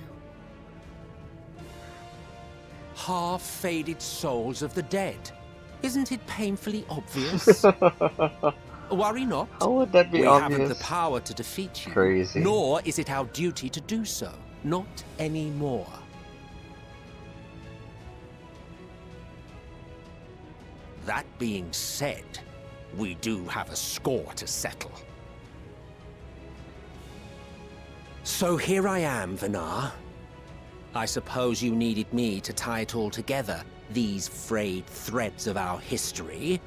half-faded souls of the dead. Isn't it painfully obvious? Worry not. How would that be we obvious? haven't the power to defeat you. Crazy. Nor is it our duty to do so. Not anymore. That being said, we do have a score to settle. So here I am, Vinar. I suppose you needed me to tie it all together, these frayed threads of our history.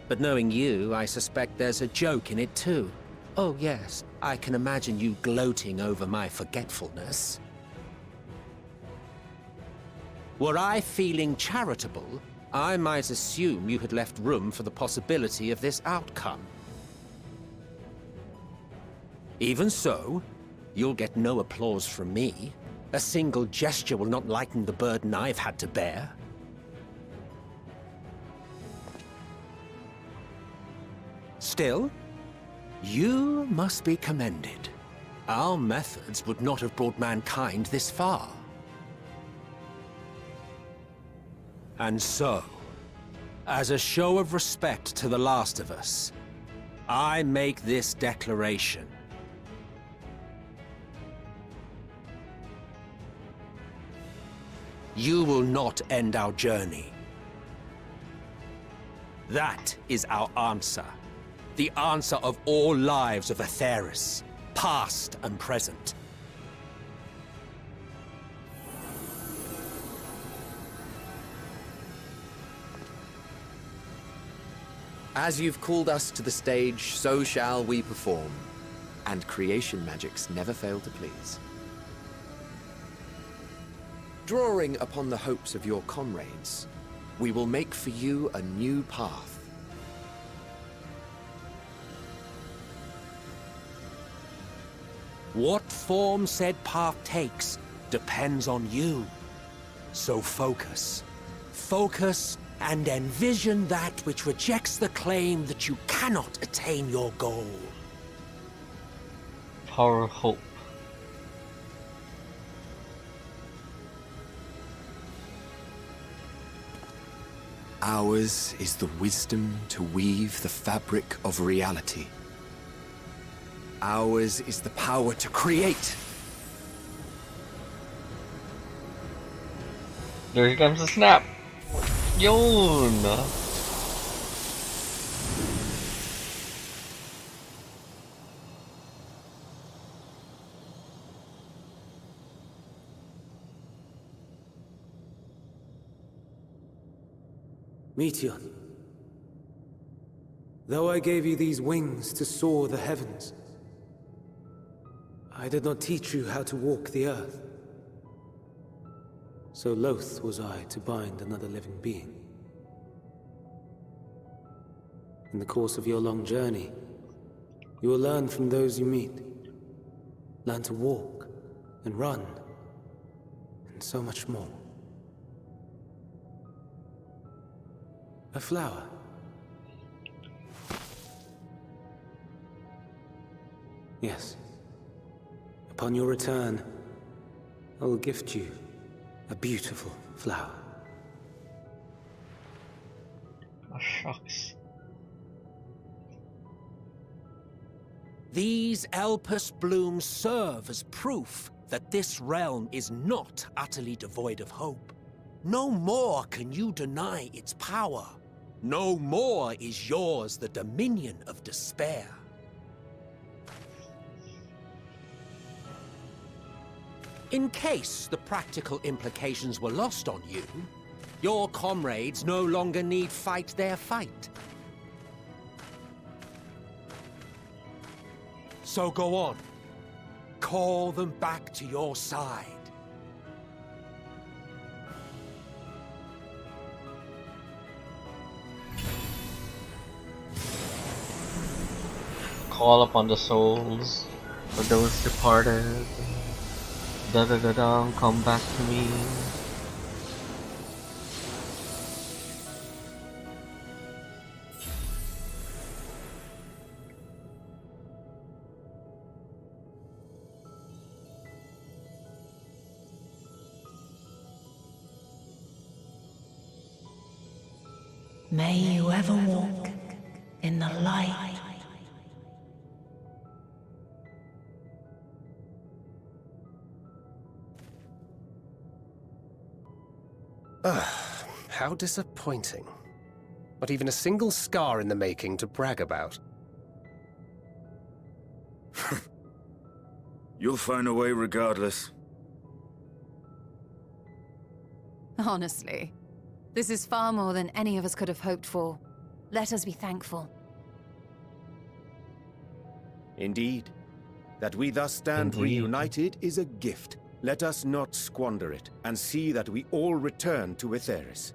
But knowing you, I suspect there's a joke in it too. Oh yes, I can imagine you gloating over my forgetfulness. Were I feeling charitable, I might assume you had left room for the possibility of this outcome. Even so, you'll get no applause from me. A single gesture will not lighten the burden I've had to bear. Still, you must be commended. Our methods would not have brought mankind this far. And so, as a show of respect to the last of us, I make this declaration. You will not end our journey. That is our answer. The answer of all lives of Aetheris, past and present. As you've called us to the stage, so shall we perform. And creation magics never fail to please. Drawing upon the hopes of your comrades, we will make for you a new path. What form said path takes depends on you. So focus. Focus and envision that which rejects the claim that you cannot attain your goal. Power of hope. Ours is the wisdom to weave the fabric of reality. Ours is the power to create. There comes the snap. Yon. Meteon, though I gave you these wings to soar the heavens, I did not teach you how to walk the earth. So loath was I to bind another living being. In the course of your long journey, you will learn from those you meet. Learn to walk and run, and so much more. A flower. Yes. Upon your return, I will gift you a beautiful flower. Oh, shucks. These Elpis blooms serve as proof that this realm is not utterly devoid of hope. No more can you deny its power. No more is yours the dominion of despair. In case the practical implications were lost on you, your comrades no longer need fight their fight. So go on. Call them back to your side. Call upon the souls of those departed. Da-da-da-da, come back to me. May you ever walk in the light. How disappointing. Not even a single scar in the making to brag about. You'll find a way regardless. Honestly, this is far more than any of us could have hoped for. Let us be thankful. — Indeed. That we thus stand reunited is a gift. Let us not squander it, and see that we all return to Etheris.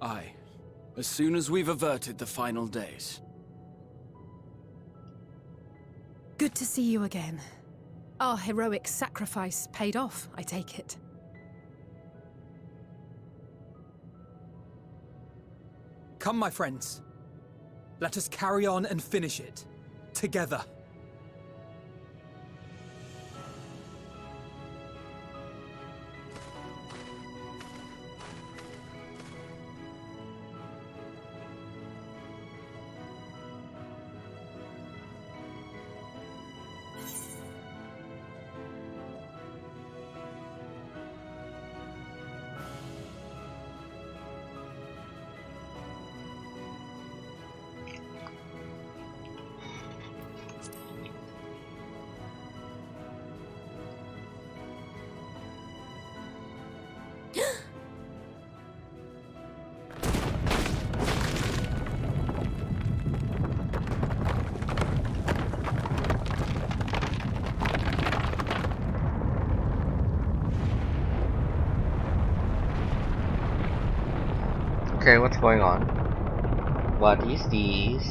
Aye. As soon as we've averted the final days. Good to see you again. Our heroic sacrifice paid off, I take it. Come, my friends. Let us carry on and finish it. Together. Okay, what's going on? What is this?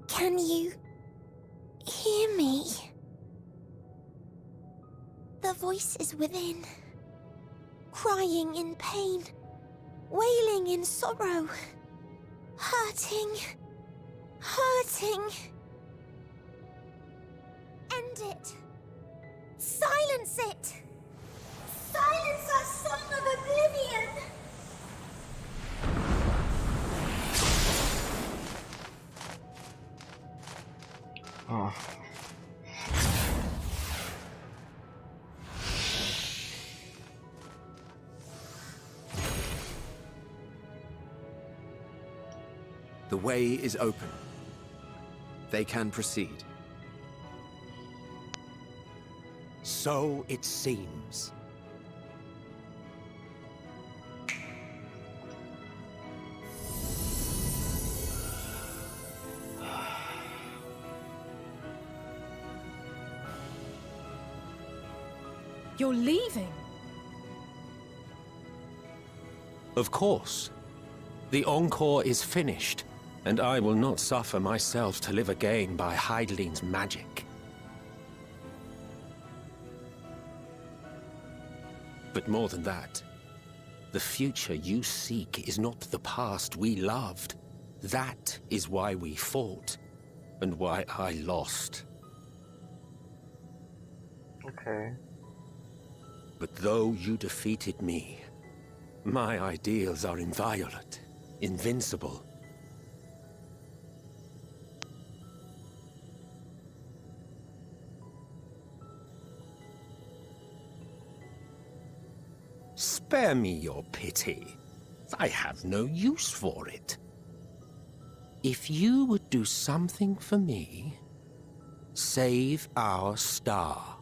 Can you hear me? The voice is within, crying in pain, wailing in sorrow, hurting, hurting. End it. Silence it. Silence our song of oblivion. Oh. The way is open. They can proceed. So it seems. You're leaving? Of course. The Encore is finished, and I will not suffer myself to live again by Hydaelyn's magic. But more than that, the future you seek is not the past we loved. That is why we fought, and why I lost. Okay. But though you defeated me, my ideals are inviolate, invincible. Spare me your pity. I have no use for it. If you would do something for me, save our star.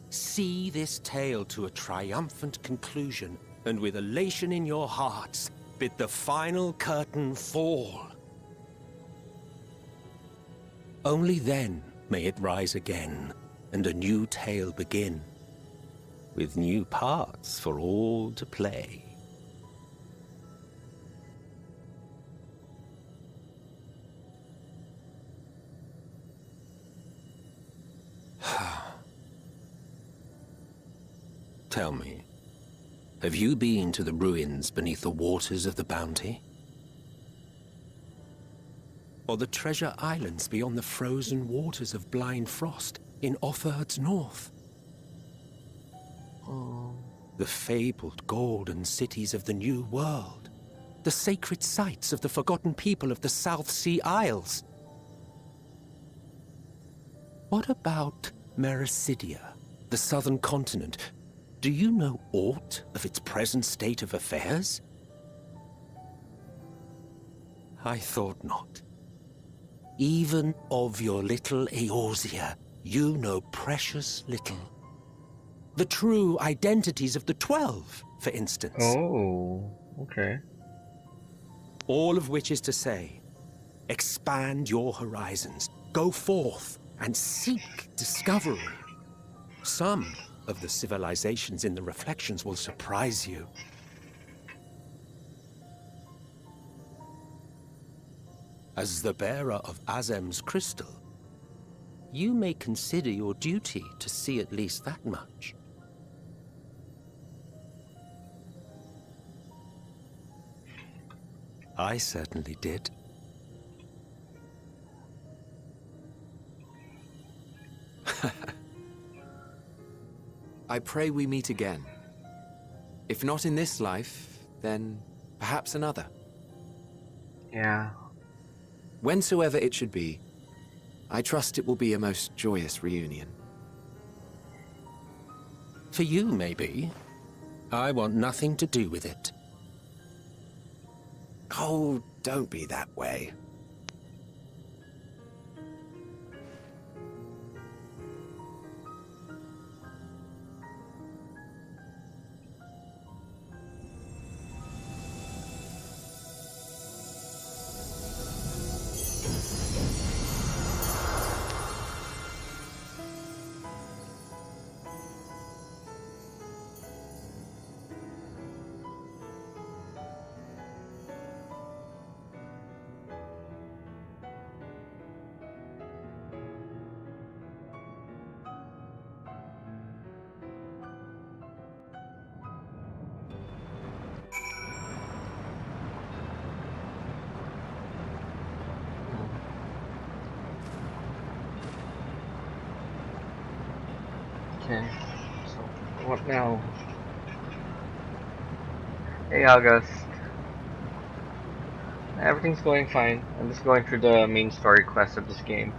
See this tale to a triumphant conclusion, and with elation in your hearts, bid the final curtain fall. Only then may it rise again, and a new tale begin, with new parts for all to play. Tell me, have you been to the ruins beneath the waters of the Bounty? Or the treasure islands beyond the frozen waters of Blind Frost in Offerd's north? The fabled golden cities of the New World, the sacred sites of the forgotten people of the South Sea Isles. What about Mericidia, the southern continent? Do you know aught of its present state of affairs? I thought not. Even of your little Eorzea, you know precious little. The true identities of the 12, for instance. Oh, okay. All of which is to say, expand your horizons, go forth and seek discovery. Some of the civilizations in the reflections will surprise you. As the bearer of Azem's crystal, you may consider your duty to see at least that much. I certainly did. I pray we meet again. If not in this life, then perhaps another. Yeah. Whensoever it should be, I trust it will be a most joyous reunion. For you, maybe. I want nothing to do with it. Oh, don't be that way. Okay, so what now? Hey August. Everything's going fine. I'm just going through the main story quest of this game.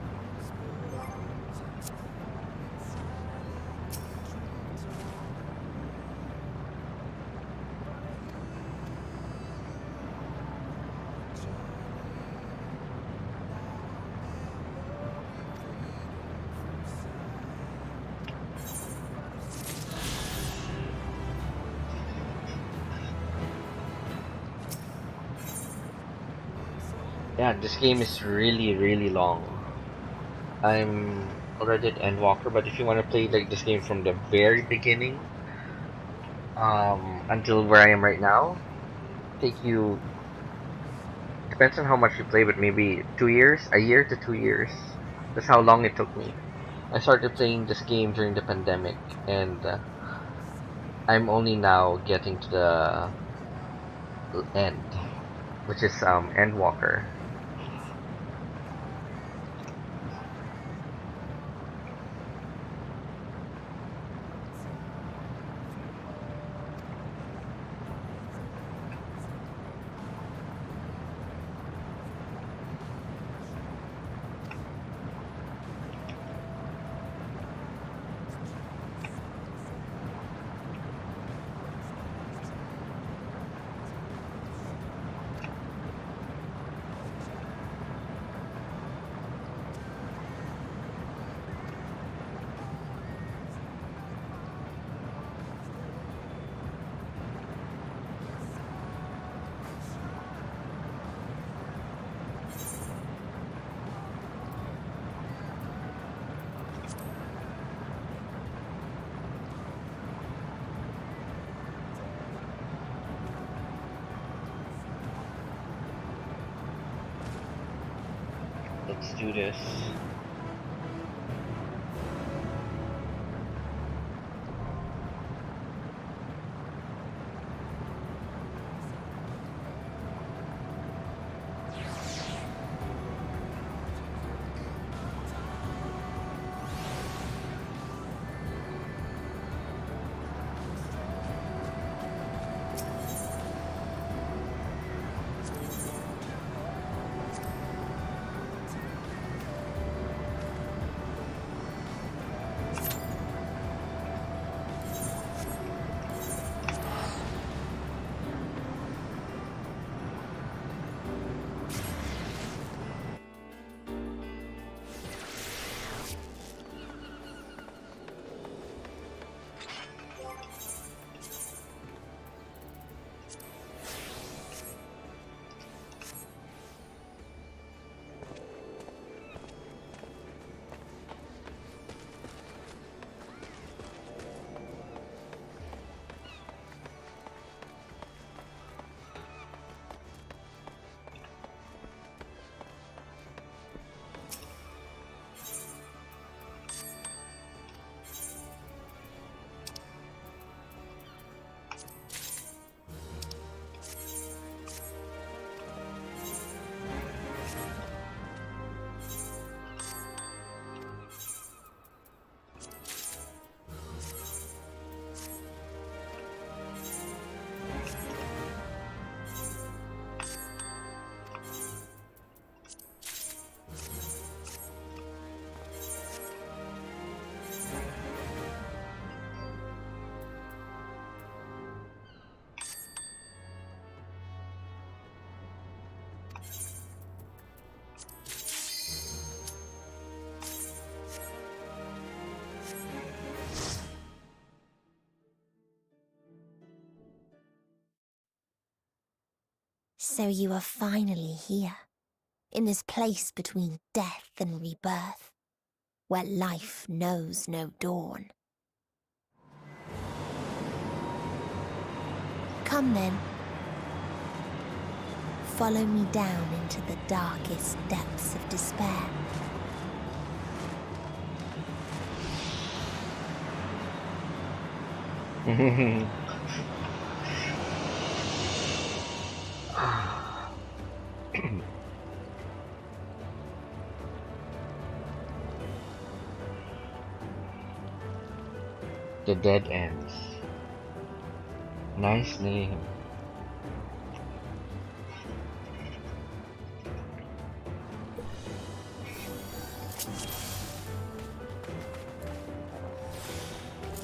Yeah, this game is really long. I'm already at Endwalker, but if you want to play like this game from the very beginning until where I am right now, take you, depends on how much you play, but maybe 2 years, a year to 2 years. That's how long it took me. I started playing this game during the pandemic, and I'm only now getting to the end, which is Endwalker. Let's do this. So you are finally here, in this place between death and rebirth, where life knows no dawn. Come then. Follow me down into the darkest depths of despair. The Dead Ends. Nice name.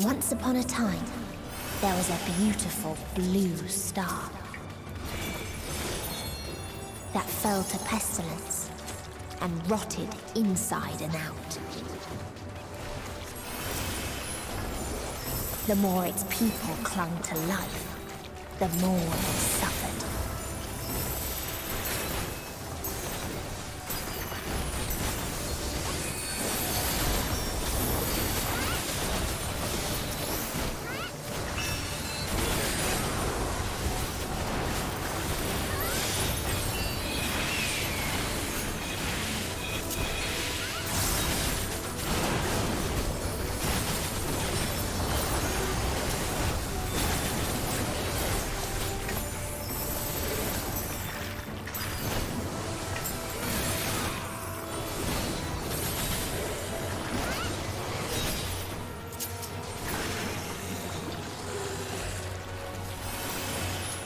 Once upon a time, there was a beautiful blue star that fell to pestilence and rotted inside and out. The more its people clung to life, the more they suffered.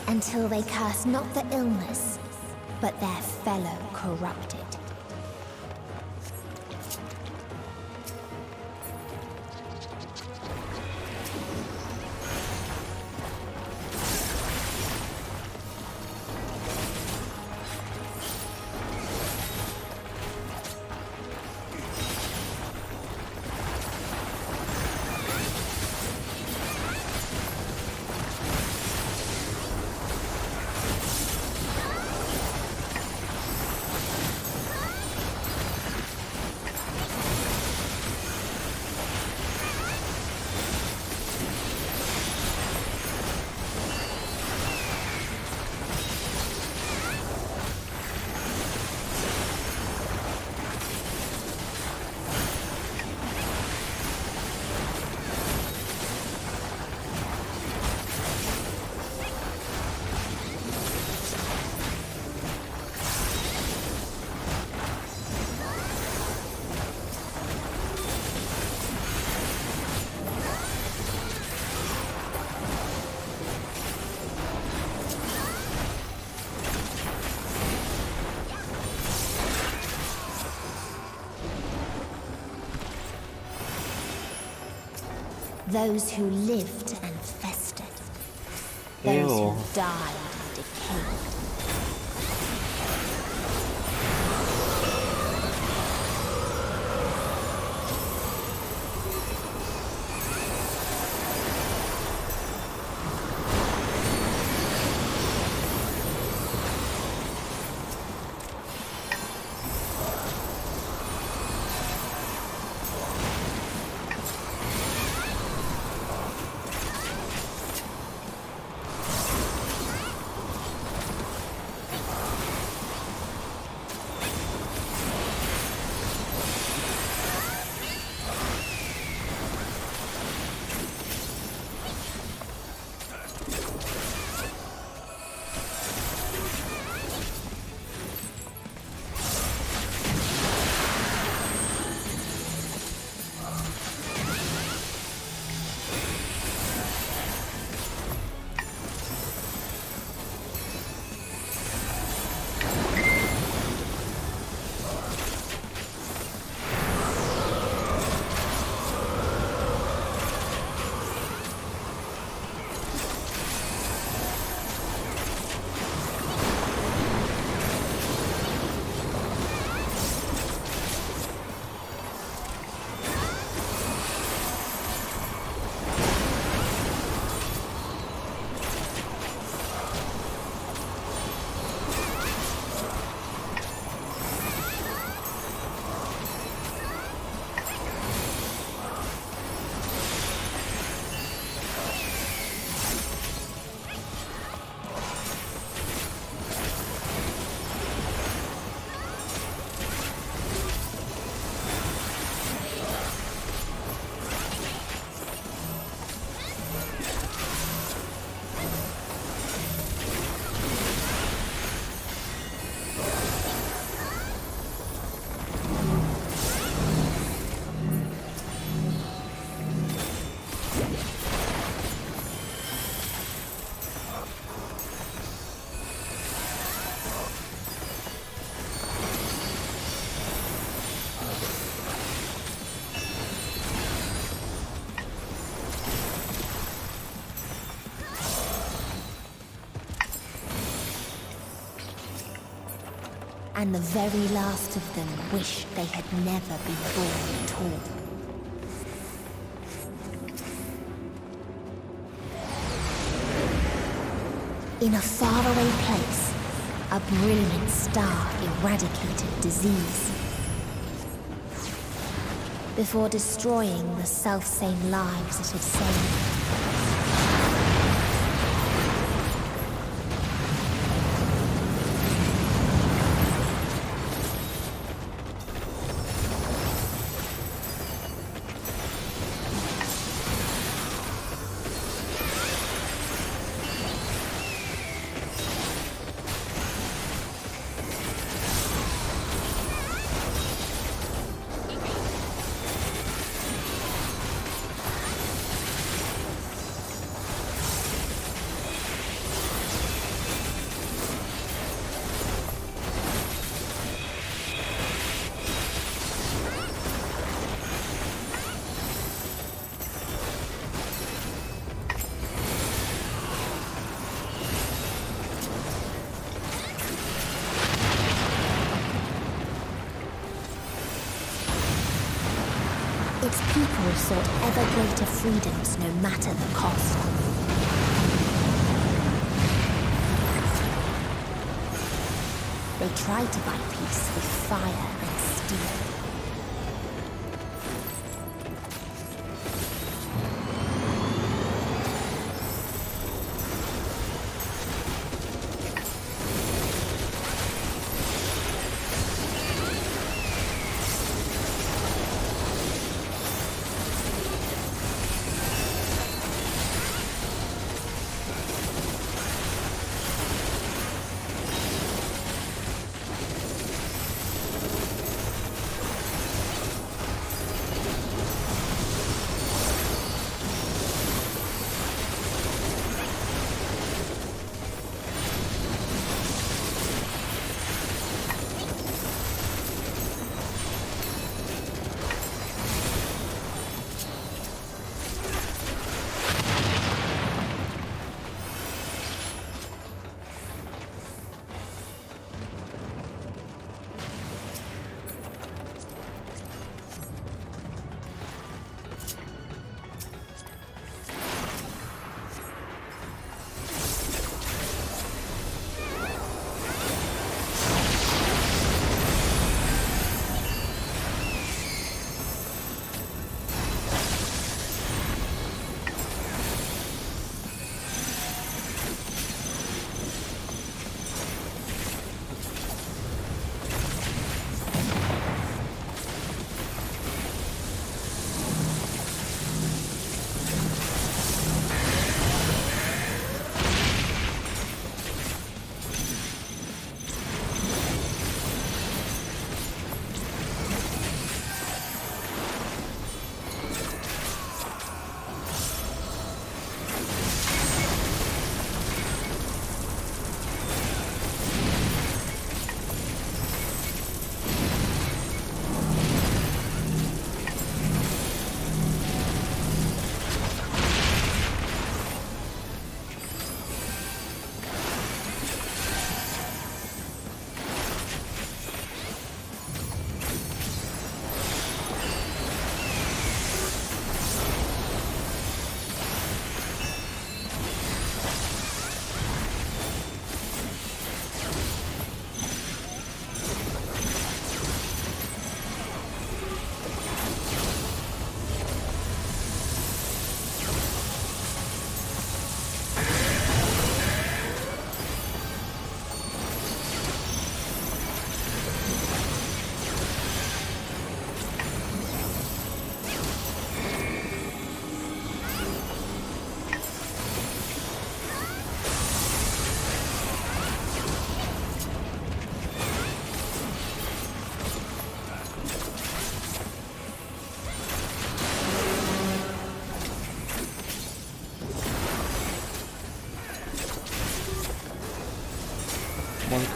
Until they curse not the illness, but their fellow corrupted. Those who lived and festered. Those who died and decayed. And the very last of them wish they had never been born at all. In a faraway place, a brilliant star eradicated disease before destroying the selfsame lives it had saved. Its people sought ever greater freedoms no matter the cost. They tried to buy peace with fire and steel.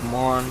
Come on.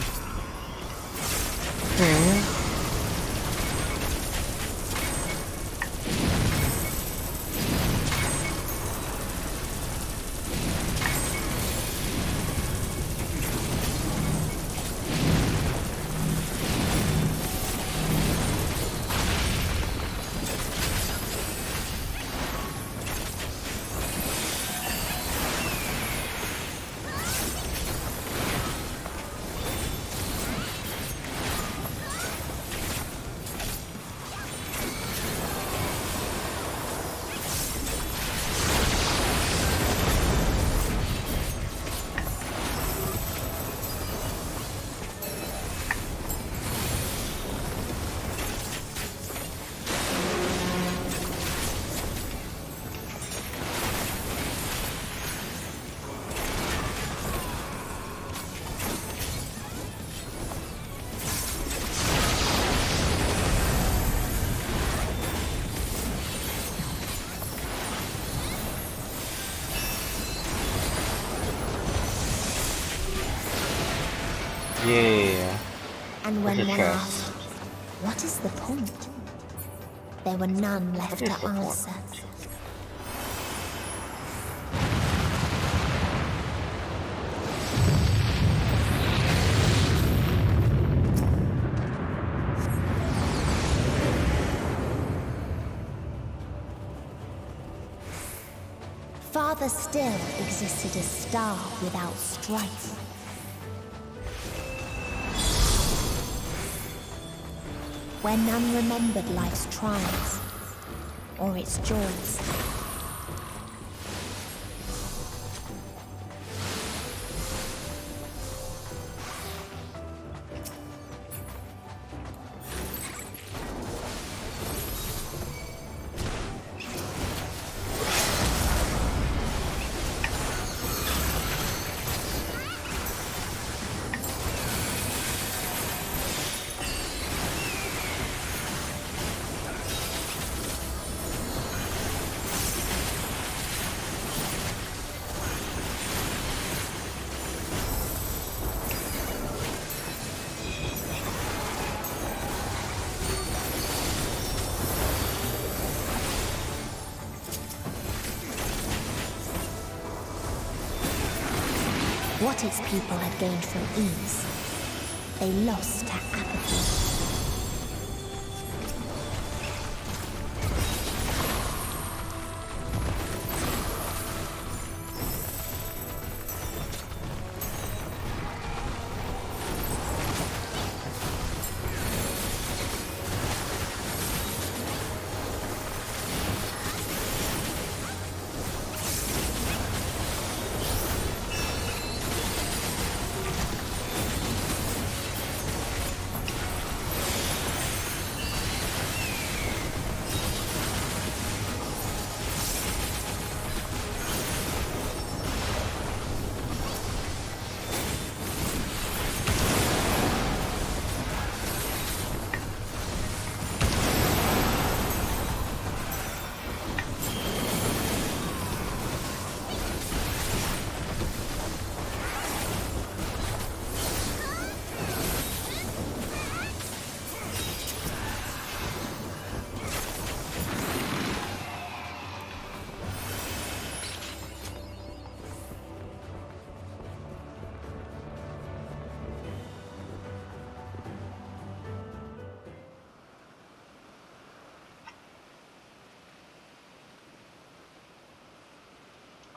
And when one asked, what is the point? There were none left to answer. Farther still existed a star without strife. Where none remembered life's trials or its joys. What its people had gained from ease, they lost to apathy.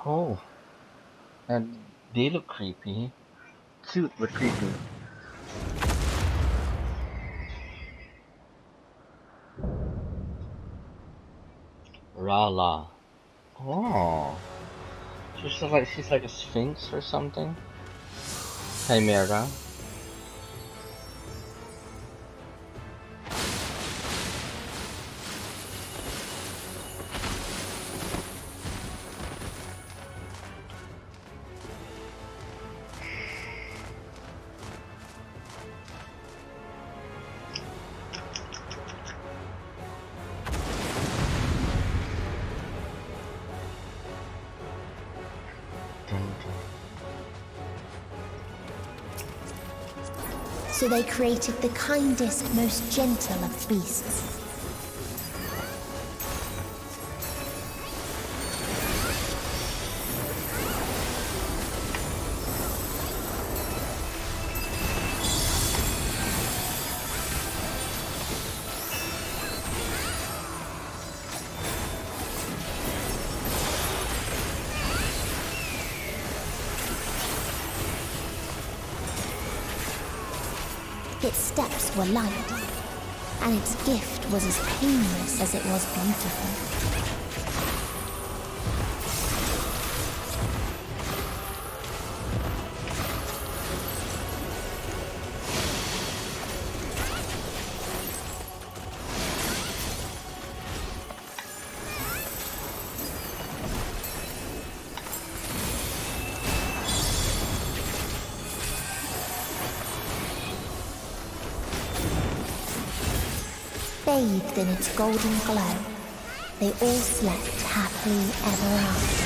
Oh, and they look creepy. Cute but creepy. Rala. Oh, she's like a sphinx or something. Chimera. So they created the kindest, most gentle of beasts. Its steps were light, and its gift was as painless as it was beautiful. Bathed in its golden glow, they all slept happily ever after.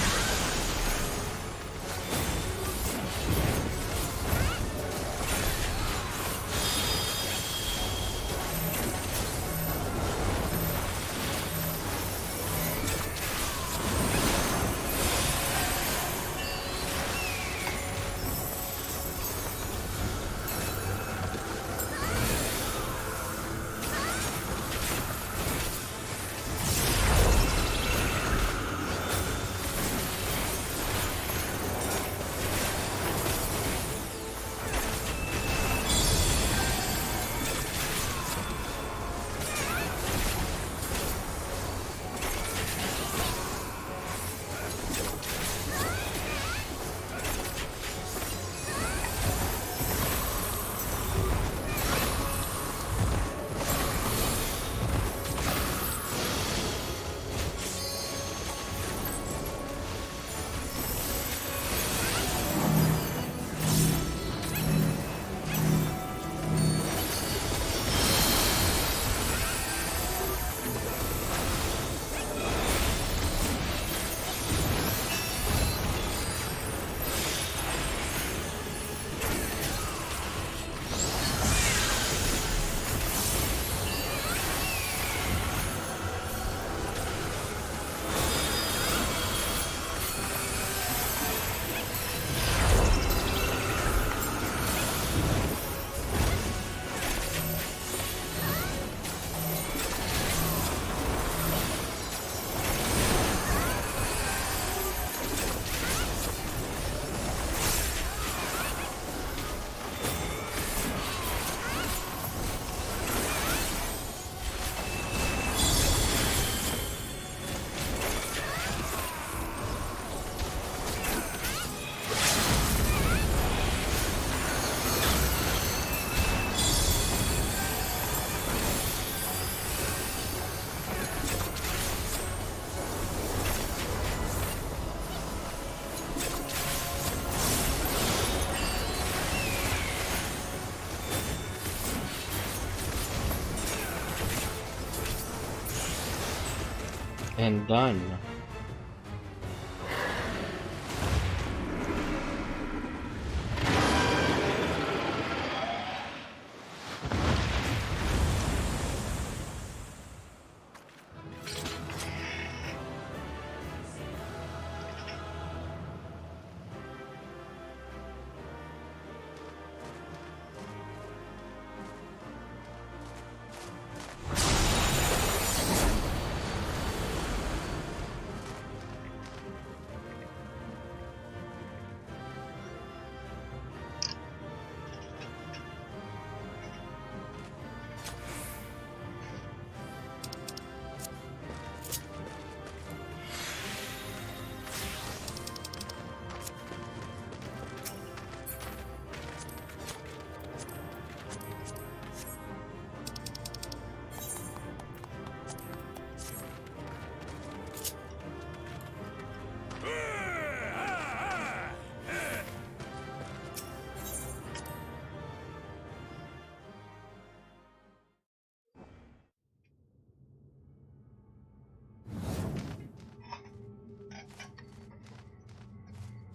And done.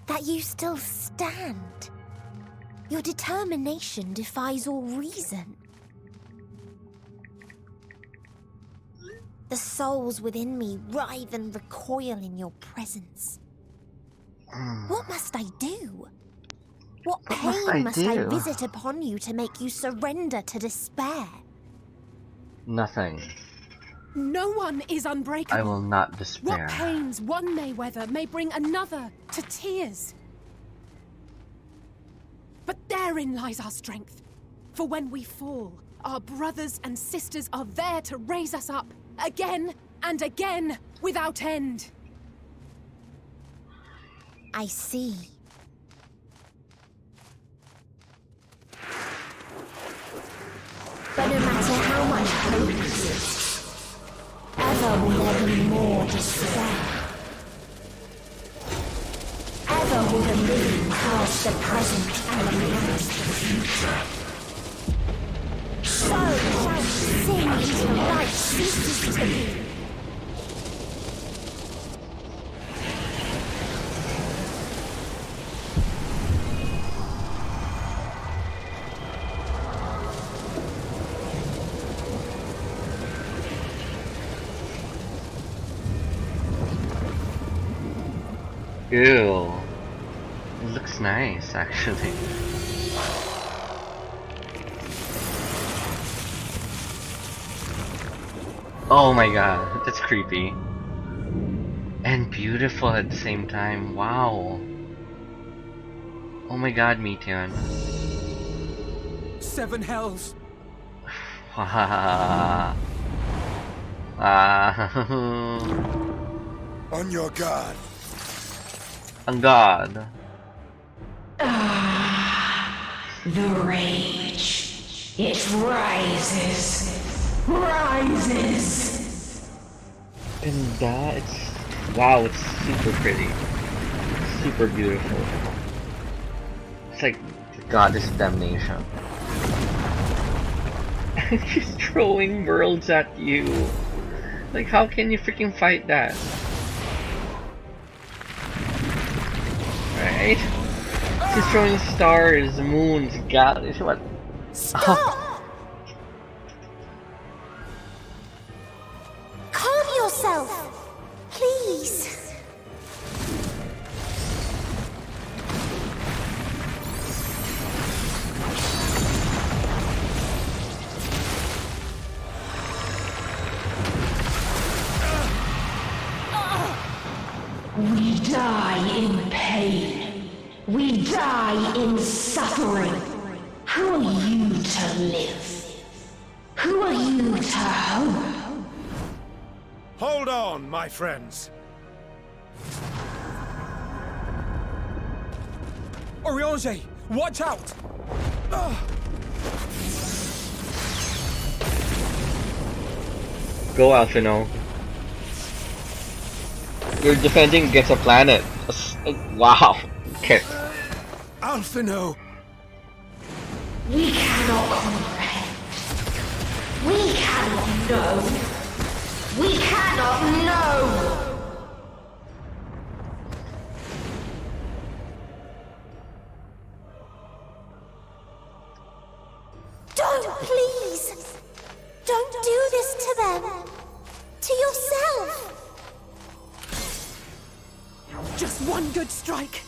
That you still stand. Your determination defies all reason. The souls within me writhe and recoil in your presence. What must I do? What pain must I visit upon you to make you surrender to despair? Nothing. No one is unbreakable. I will not despair. What pains one may weather may bring another to tears. But therein lies our strength. For when we fall, our brothers and sisters are there to raise us up again and again without end. I see. But no matter how much hope exists, ever will there be more despair. Ever will the living curse the present and lament the future. So shall sin until light ceases to be. Ew. It looks nice, actually. Oh my god, that's creepy. And beautiful at the same time, wow. Oh my god, Meteon. 7 hells! On your guard. On God. The rage. It rises. Rises. And that, it's... Wow, it's super pretty. Super beautiful. It's like goddess damnation. She's throwing worlds at you. Like, how can you freaking fight that? Right? She's throwing stars, moons, galaxies. What? Stop! Oh. Calm yourself, please. We die in pain. We die in suffering. Who are you to live? Who are you to hope? Hold on, my friends. Oriange, watch out! Go, Alphino. You're defending against a planet. Wow. Okay. Alphino! We cannot comprehend. We cannot know. We cannot know! Don't, please! Don't do this to them! To yourself! Just one good strike!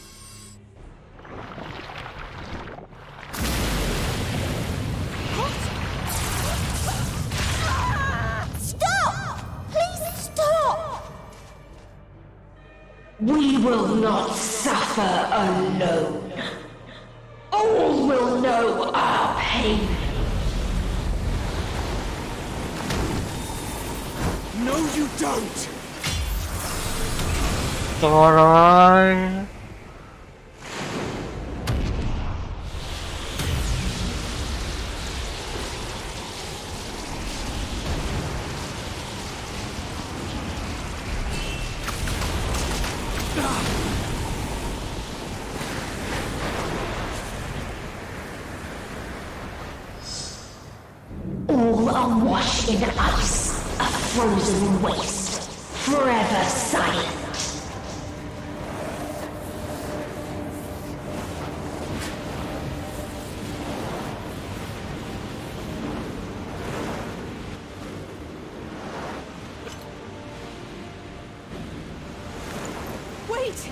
Stop! Please stop! We will not suffer alone. All will know our pain. No, you don't! Alright. All are washed in ice, a frozen waste, forever silent. Wait!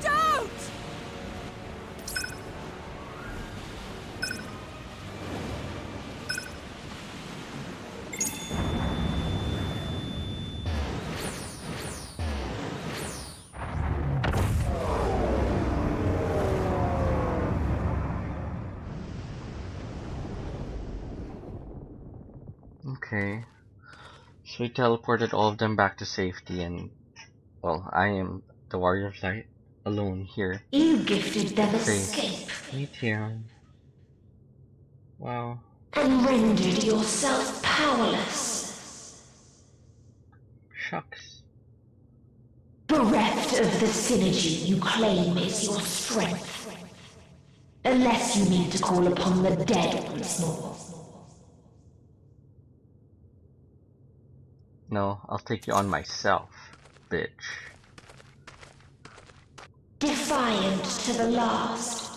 Don't! Okay. So we teleported all of them back to safety, and well, I am the warrior of light alone here. You gifted them Safe. escape. Me too. Wow. And rendered yourself powerless. Shucks. Bereft of the synergy you claim is your strength. Unless you mean to call upon the dead once more. No, I'll take you on myself, bitch. Defiant to the last.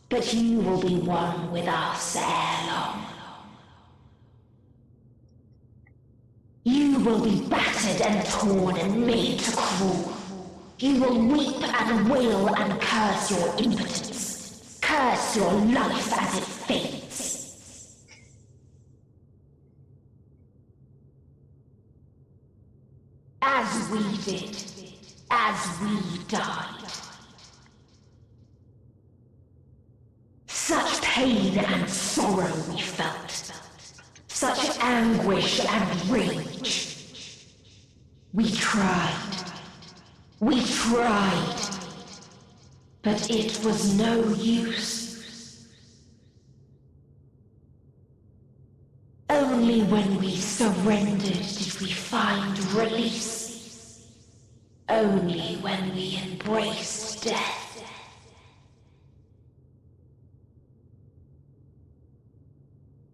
But you will be one with us ere long. You will be battered and torn and made to crawl. You will weep and wail and curse your impotence. Curse your life as it fades. As we did. As we died. Such pain and sorrow we felt. Such anguish and rage. We tried. We tried. But it was no use. Only when we surrendered did we find release. Only when we embraced death.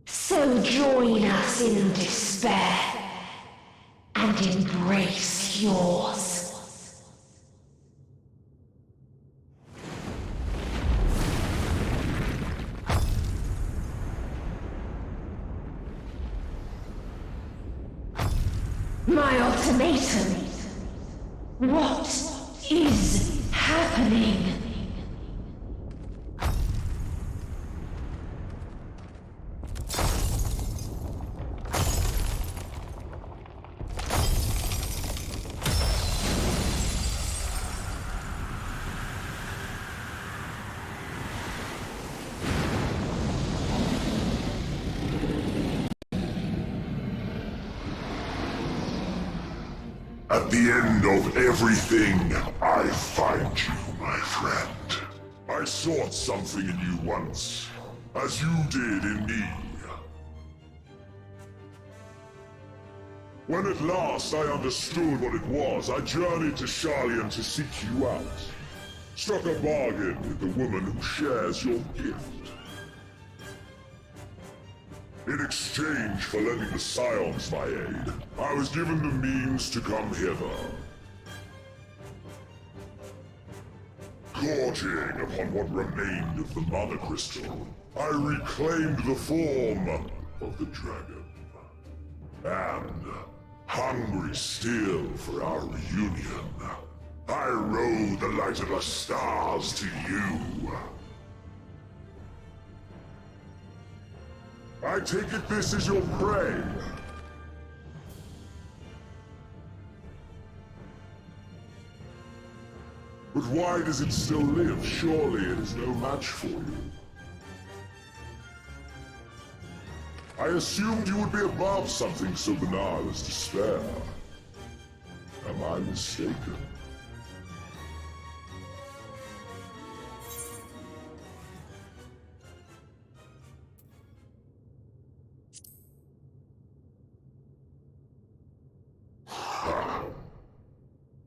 So join us in despair and embrace yours. My ultimatum. What is happening? At the end of everything, I find you, my friend. I sought something in you once, as you did in me. When at last I understood what it was, I journeyed to Sharlayan to seek you out. Struck a bargain with the woman who shares your gift. In exchange for lending the Scions my aid, I was given the means to come hither. Gorging upon what remained of the Mother Crystal, I reclaimed the form of the dragon. And, hungry still for our reunion, I rode the light of the stars to you. I take it this is your prey. But why does it still live? Surely it is no match for you. I assumed you would be above something so banal as despair. Am I mistaken?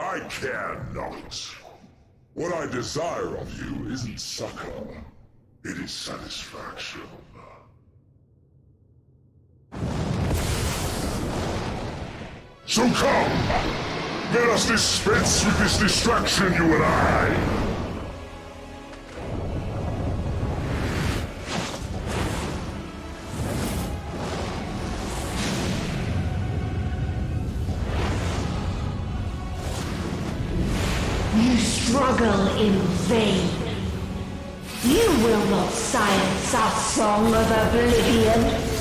I care not. What I desire of you isn't succor, it is satisfaction. So come! Let us dispense with this distraction, you and I! You struggle in vain. You will not silence our song of oblivion.